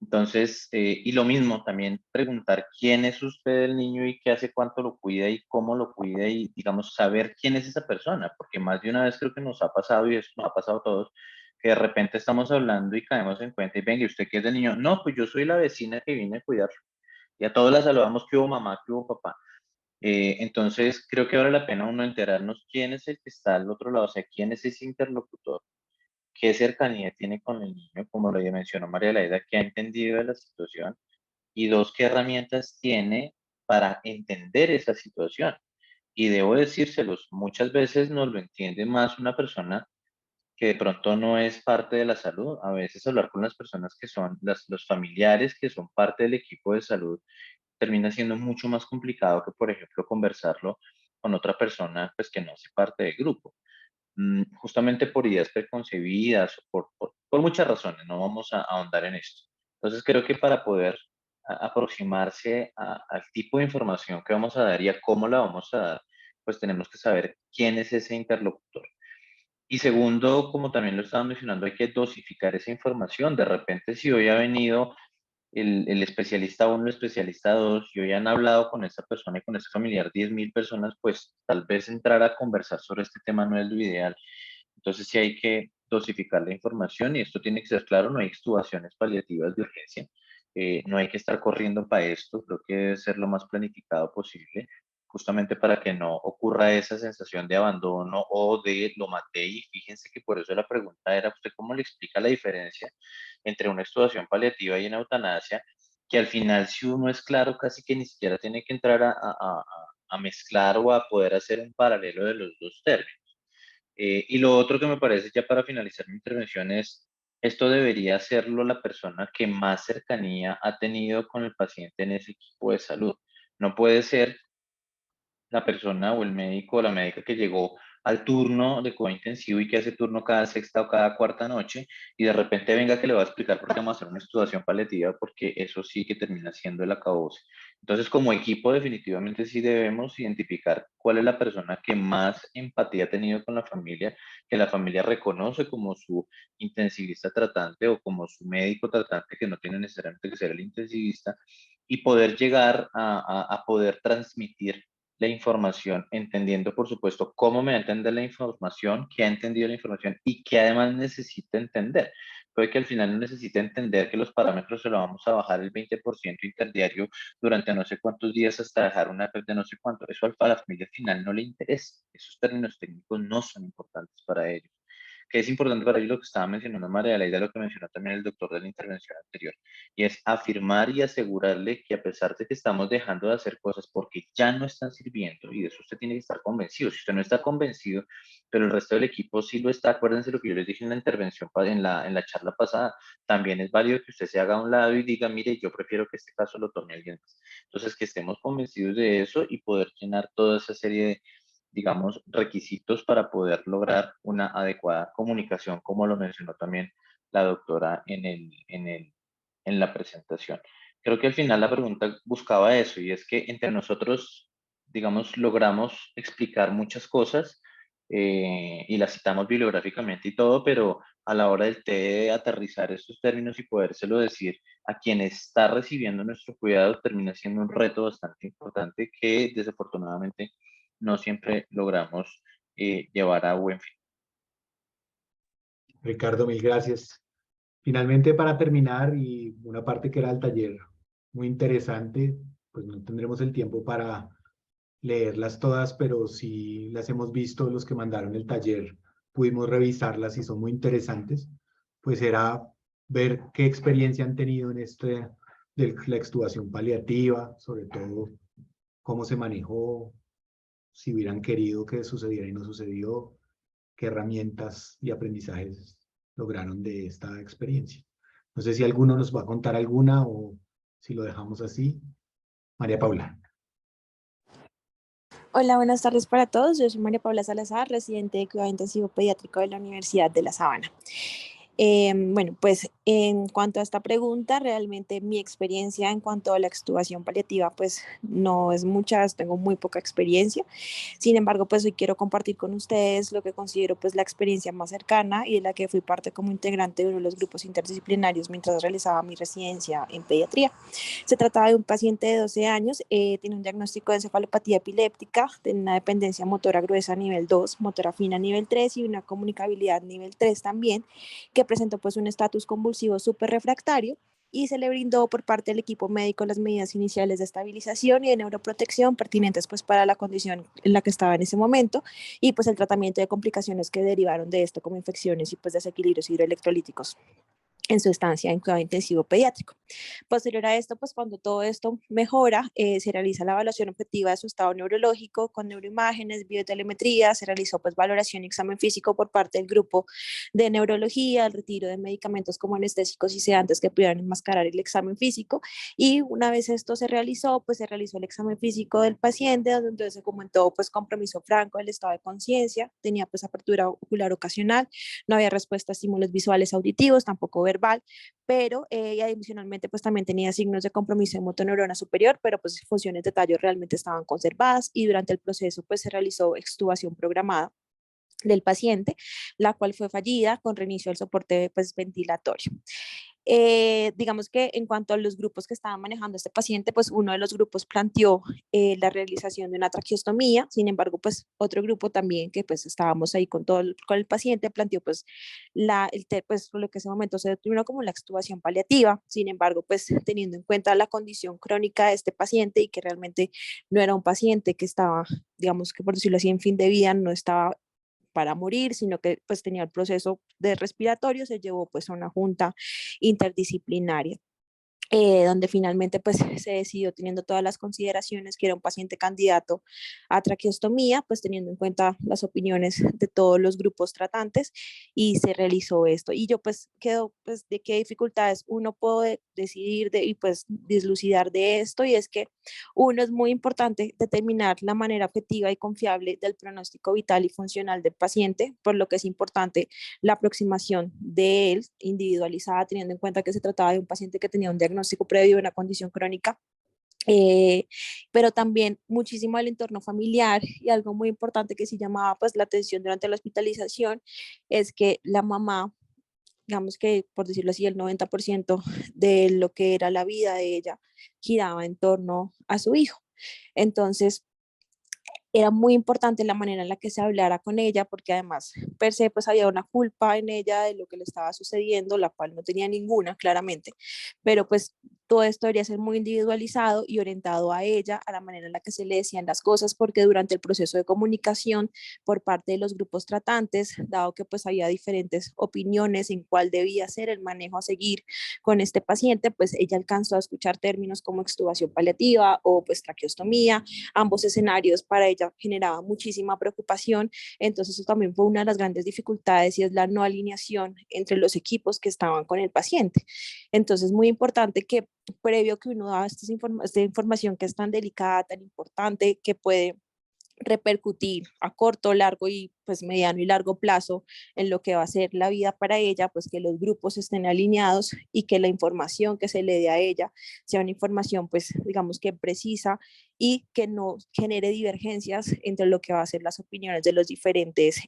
Entonces, y lo mismo, también preguntar quién es usted el niño y qué hace, cuánto lo cuida y cómo lo cuida y, digamos, saber quién es esa persona, porque más de una vez creo que nos ha pasado y eso nos ha pasado a todos, que de repente estamos hablando y caemos en cuenta y venga, ¿y usted qué es el niño? No, pues yo soy la vecina que viene a cuidar. Y a todos la saludamos que hubo mamá, que hubo papá. Entonces, creo que vale la pena uno enterarnos quién es el que está al otro lado, o sea, quién es ese interlocutor, qué cercanía tiene con el niño, como lo mencionó María Laida, que ha entendido de la situación, y dos, qué herramientas tiene para entender esa situación. Y debo decírselos, muchas veces nos lo entiende más una persona que de pronto no es parte de la salud. A veces hablar con las personas que son los familiares, que son parte del equipo de salud, termina siendo mucho más complicado que, por ejemplo, conversarlo con otra persona pues, que no hace parte del grupo. Justamente por ideas preconcebidas, por muchas razones, no vamos a ahondar en esto. Entonces creo que para poder aproximarse al tipo de información que vamos a dar y a cómo la vamos a dar, pues tenemos que saber quién es ese interlocutor. Y segundo, como también lo estaba mencionando, hay que dosificar esa información. De repente, si hoy ha venido el especialista 1, el especialista 2, y hoy han hablado con esa persona y con ese familiar 10.000 personas, pues tal vez entrar a conversar sobre este tema no es lo ideal. Entonces sí hay que dosificar la información y esto tiene que ser claro, no hay extubaciones paliativas de urgencia, no hay que estar corriendo para esto, creo que debe ser lo más planificado posible, justamente para que no ocurra esa sensación de abandono o de lo maté y fíjense que por eso la pregunta era, ¿usted cómo le explica la diferencia entre una extubación paliativa y una eutanasia? Que al final si uno es claro casi que ni siquiera tiene que entrar a mezclar o a poder hacer un paralelo de los dos términos. Y lo otro que me parece ya para finalizar mi intervención es, esto debería hacerlo la persona que más cercanía ha tenido con el paciente en ese equipo de salud. No puede ser la persona o el médico o la médica que llegó al turno de cuidado intensivo y que hace turno cada sexta o cada cuarta noche y de repente venga que le va a explicar por qué vamos a hacer una estudiación paliativa porque eso sí que termina siendo el acabose. Entonces, como equipo definitivamente sí debemos identificar cuál es la persona que más empatía ha tenido con la familia, que la familia reconoce como su intensivista tratante o como su médico tratante que no tiene necesariamente que ser el intensivista y poder llegar a poder transmitir la información, entendiendo, por supuesto, cómo me va a entender la información, qué ha entendido la información y qué además necesita entender. Puede que al final no necesite entender que los parámetros se lo vamos a bajar el 20% interdiario durante no sé cuántos días hasta dejar una PEP de no sé cuánto. Eso a la familia final no le interesa. Esos términos técnicos no son importantes para ellos. Que es importante para ellos lo que estaba mencionando María Laida, lo que mencionó también el doctor de la intervención anterior, y es afirmar y asegurarle que a pesar de que estamos dejando de hacer cosas porque ya no están sirviendo, y de eso usted tiene que estar convencido, si usted no está convencido, pero el resto del equipo sí lo está, acuérdense lo que yo les dije en la intervención, en la charla pasada, también es válido que usted se haga a un lado y diga, mire, yo prefiero que este caso lo tome alguien más. Entonces, que estemos convencidos de eso y poder llenar toda esa serie de, digamos, requisitos para poder lograr una adecuada comunicación, como lo mencionó también la doctora en la presentación. Creo que al final la pregunta buscaba eso, y es que entre nosotros, digamos, logramos explicar muchas cosas y las citamos bibliográficamente y todo, pero a la hora del té de aterrizar estos términos y podérselo decir a quien está recibiendo nuestro cuidado termina siendo un reto bastante importante que desafortunadamente no siempre logramos llevar a buen fin. Ricardo, mil gracias. Finalmente, para terminar, y una parte que era el taller muy interesante, pues no tendremos el tiempo para leerlas todas, pero sí las hemos visto, los que mandaron el taller, pudimos revisarlas y son muy interesantes, pues era ver qué experiencia han tenido en de la extubación paliativa, sobre todo cómo se manejó, si hubieran querido que sucediera y no sucedió, qué herramientas y aprendizajes lograron de esta experiencia. No sé si alguno nos va a contar alguna o si lo dejamos así. María Paula. Hola, buenas tardes para todos. Yo soy María Paula Salazar, residente de cuidado intensivo pediátrico de la Universidad de La Sabana. Bueno, pues en cuanto a esta pregunta, realmente mi experiencia en cuanto a la extubación paliativa, pues no es mucha, tengo muy poca experiencia. Sin embargo, pues hoy quiero compartir con ustedes lo que considero pues la experiencia más cercana y de la que fui parte como integrante de uno de los grupos interdisciplinarios mientras realizaba mi residencia en pediatría. Se trataba de un paciente de 12 años, tiene un diagnóstico de encefalopatía epiléptica, tiene una dependencia motora gruesa nivel 2, motora fina nivel 3 y una comunicabilidad nivel 3 también, que presentó pues un estatus convulsivo súper refractario y se le brindó por parte del equipo médico las medidas iniciales de estabilización y de neuroprotección pertinentes pues para la condición en la que estaba en ese momento y pues el tratamiento de complicaciones que derivaron de esto como infecciones y pues desequilibrios hidroelectrolíticos en su estancia en cuidado intensivo pediátrico. Posterior a esto, pues cuando todo esto mejora, se realiza la evaluación objetiva de su estado neurológico con neuroimágenes, biotelemetría, se realizó pues valoración y examen físico por parte del grupo de neurología, el retiro de medicamentos como anestésicos y sedantes que pudieran enmascarar el examen físico y una vez esto se realizó, pues se realizó el examen físico del paciente, donde entonces se comentó pues compromiso franco del estado de conciencia, tenía pues apertura ocular ocasional, no había respuesta a estímulos visuales auditivos, tampoco verbal, pero y adicionalmente pues también tenía signos de compromiso de motoneurona superior, pero pues funciones de tallo realmente estaban conservadas y durante el proceso pues se realizó extubación programada del paciente, la cual fue fallida con reinicio del soporte pues, ventilatorio. Digamos que en cuanto a los grupos que estaban manejando este paciente, pues uno de los grupos planteó la realización de una traqueostomía, sin embargo, pues otro grupo también que pues estábamos ahí con el paciente planteó pues, pues lo que en ese momento se determinó como la extubación paliativa, sin embargo, pues teniendo en cuenta la condición crónica de este paciente y que realmente no era un paciente que estaba, digamos que por decirlo así, en fin de vida, no estaba para morir, sino que pues tenía el proceso de respiratorio, se llevó pues a una junta interdisciplinaria. Donde finalmente pues se decidió teniendo todas las consideraciones que era un paciente candidato a traqueostomía, pues teniendo en cuenta las opiniones de todos los grupos tratantes y se realizó esto. Y yo pues quedo pues de qué dificultades uno puede decidir y pues dislucidar de esto y es que uno es muy importante determinar la manera objetiva y confiable del pronóstico vital y funcional del paciente, por lo que es importante la aproximación de él individualizada, teniendo en cuenta que se trataba de un paciente que tenía un diagnóstico previo de una condición crónica, pero también muchísimo el entorno familiar y algo muy importante que sí llamaba pues la atención durante la hospitalización es que la mamá, digamos que por decirlo así, el 90% de lo que era la vida de ella giraba en torno a su hijo. Entonces, era muy importante la manera en la que se hablara con ella, porque además, per se, pues había una culpa en ella de lo que le estaba sucediendo, la cual no tenía ninguna, claramente, pero pues todo esto debería ser muy individualizado y orientado a ella, a la manera en la que se le decían las cosas, porque durante el proceso de comunicación por parte de los grupos tratantes, dado que pues había diferentes opiniones en cuál debía ser el manejo a seguir con este paciente, pues ella alcanzó a escuchar términos como extubación paliativa o pues traqueostomía, ambos escenarios para ella generaba muchísima preocupación, entonces eso también fue una de las grandes dificultades y es la no alineación entre los equipos que estaban con el paciente. Entonces muy importante que previo que uno da esta información que es tan delicada, tan importante, que puede repercutir a corto, largo y pues mediano y largo plazo en lo que va a ser la vida para ella, pues que los grupos estén alineados y que la información que se le dé a ella sea una información pues digamos que precisa y que no genere divergencias entre lo que va a ser las opiniones de los diferentes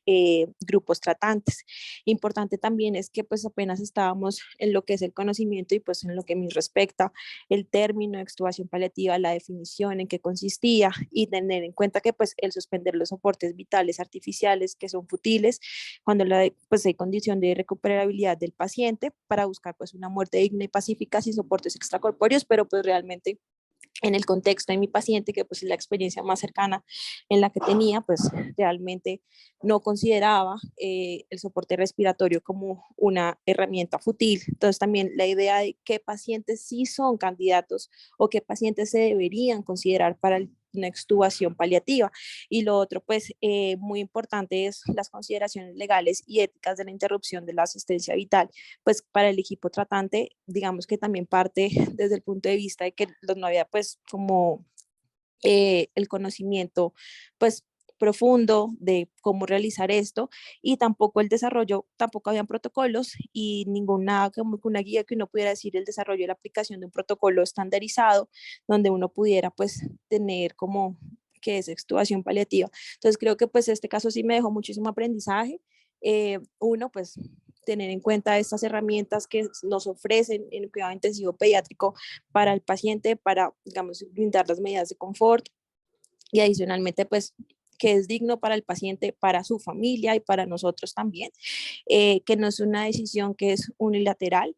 grupos tratantes. Importante también es que pues apenas estábamos en lo que es el conocimiento y pues en lo que me respecta el término de extubación paliativa, la definición, en qué consistía y tener en cuenta que pues el suspender los soportes vitales artificiales que son futiles cuando pues hay condición de recuperabilidad del paciente para buscar pues una muerte digna y pacífica sin soportes extracorpóreos, pero pues realmente en el contexto de mi paciente, que pues es la experiencia más cercana en la que tenía, pues realmente no consideraba el soporte respiratorio como una herramienta fútil. Entonces también la idea de qué pacientes sí son candidatos o qué pacientes se deberían considerar para una extubación paliativa. Y lo otro, pues muy importante es las consideraciones legales y éticas de la interrupción de la asistencia vital, pues para el equipo tratante, digamos que también parte desde el punto de vista de que no había pues como el conocimiento pues profundo de cómo realizar esto y tampoco el desarrollo, tampoco habían protocolos y ninguna como una guía que uno pudiera decir el desarrollo y la aplicación de un protocolo estandarizado donde uno pudiera pues tener como que es extubación paliativa. Entonces creo que pues este caso sí me dejó muchísimo aprendizaje. Uno pues tener en cuenta estas herramientas que nos ofrecen en el cuidado intensivo pediátrico para el paciente, para, digamos, brindar las medidas de confort y adicionalmente, pues, que es digno para el paciente, para su familia y para nosotros también, que no es una decisión que es unilateral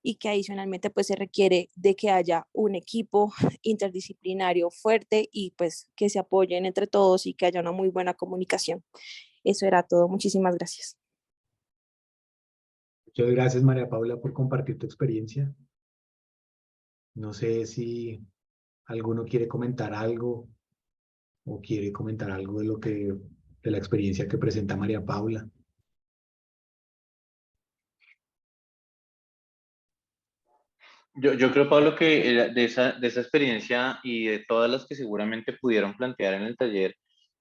y que adicionalmente pues se requiere de que haya un equipo interdisciplinario fuerte y pues que se apoyen entre todos y que haya una muy buena comunicación. Eso era todo. Muchísimas gracias. Muchas gracias, María Paula, por compartir tu experiencia. No sé si alguno quiere comentar algo o quiere comentar algo de la experiencia que presenta María Paula. Yo creo, Pablo, que de esa experiencia y de todas las que seguramente pudieron plantear en el taller,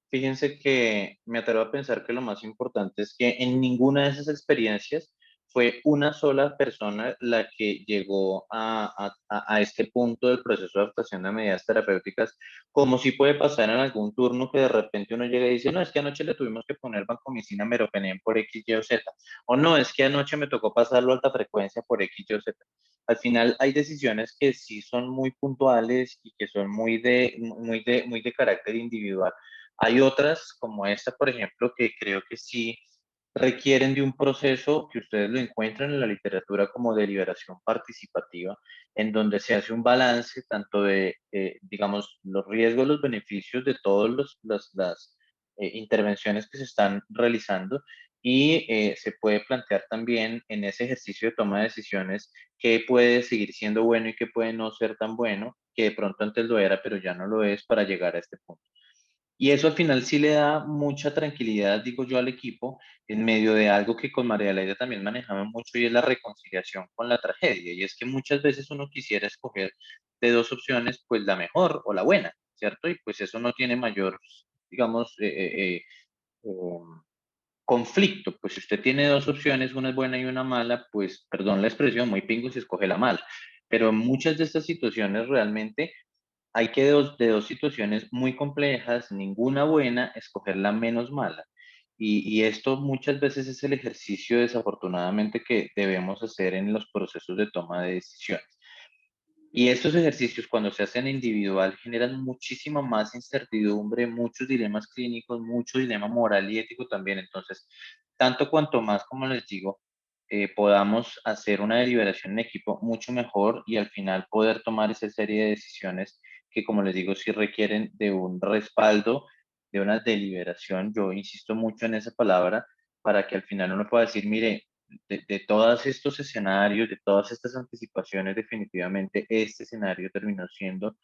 fíjense que me atrevo a pensar que lo más importante es que en ninguna de esas experiencias fue una sola persona la que llegó a este punto del proceso de adaptación de medidas terapéuticas, como si puede pasar en algún turno que de repente uno llega y dice, no, es que anoche le tuvimos que poner vancomicina meropenem por X, Y o Z, o no, es que anoche me tocó pasarlo a alta frecuencia por X, Y o Z. Al final hay decisiones que sí son muy puntuales y que son muy de carácter individual. Hay otras, como esta, por ejemplo, que creo que sí requieren de un proceso que ustedes lo encuentran en la literatura como deliberación participativa, en donde se hace un balance tanto de, digamos, los riesgos, los beneficios de todas las intervenciones que se están realizando y se puede plantear también en ese ejercicio de toma de decisiones qué puede seguir siendo bueno y qué puede no ser tan bueno, que de pronto antes lo era, pero ya no lo es para llegar a este punto. Y eso al final sí le da mucha tranquilidad, digo yo, al equipo en medio de algo que con María Laida también manejamos mucho y es la reconciliación con la tragedia. Y es que muchas veces uno quisiera escoger de dos opciones, pues la mejor o la buena, ¿cierto? Y pues eso no tiene mayor, digamos, um, conflicto. Pues si usted tiene dos opciones, una es buena y una mala, pues perdón la expresión, muy pingo si escoge la mala. Pero en muchas de estas situaciones realmente hay que de dos situaciones muy complejas, ninguna buena, escoger la menos mala. Y esto muchas veces es el ejercicio desafortunadamente que debemos hacer en los procesos de toma de decisiones. Y estos ejercicios cuando se hacen individual generan muchísima más incertidumbre, muchos dilemas clínicos, mucho dilema moral y ético también. Entonces, tanto cuanto más, como les digo, podamos hacer una deliberación en equipo mucho mejor y al final poder tomar esa serie de decisiones que, como les digo, sí requieren de un respaldo, de una deliberación. Yo insisto mucho en esa palabra para que al final uno pueda decir, mire, de todos estos escenarios, de todas estas anticipaciones, definitivamente este escenario terminó siendo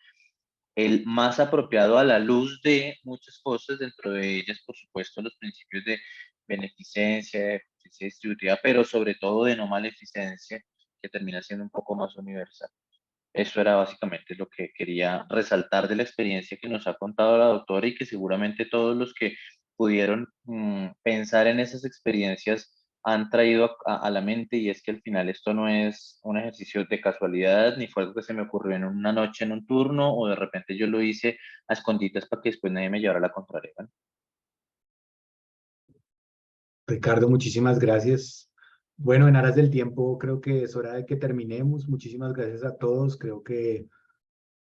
el más apropiado a la luz de muchas cosas, dentro de ellas, por supuesto, los principios de beneficencia, de justicia distributiva, pero sobre todo de no maleficencia, que termina siendo un poco más universal. Eso era básicamente lo que quería resaltar de la experiencia que nos ha contado la doctora y que seguramente todos los que pudieron pensar en esas experiencias han traído a la mente, y es que al final esto no es un ejercicio de casualidad ni fue algo que se me ocurrió en una noche en un turno o de repente yo lo hice a escondidas para que después nadie me llevara la contraria. ¿Vale? Ricardo, muchísimas gracias. Bueno, en aras del tiempo, creo que es hora de que terminemos. Muchísimas gracias a todos. Creo que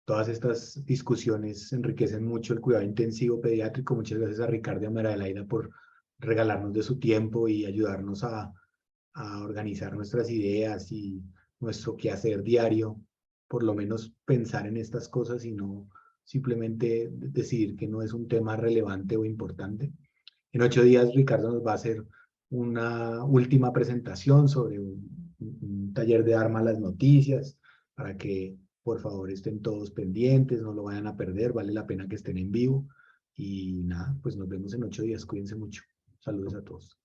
todas estas discusiones enriquecen mucho el cuidado intensivo pediátrico. Muchas gracias a Ricardo y a María Adelaida por regalarnos de su tiempo y ayudarnos a organizar nuestras ideas y nuestro quehacer diario. Por lo menos pensar en estas cosas y no simplemente decidir que no es un tema relevante o importante. En 8 días, Ricardo nos va a hacer una última presentación sobre un taller de Arma a las Noticias, para que por favor estén todos pendientes, no lo vayan a perder, vale la pena que estén en vivo. Y nada, pues nos vemos en 8 días, cuídense mucho. Saludos a todos.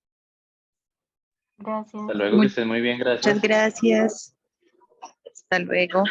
Gracias. Hasta luego, que estén muy bien, gracias. Muchas gracias. Hasta luego.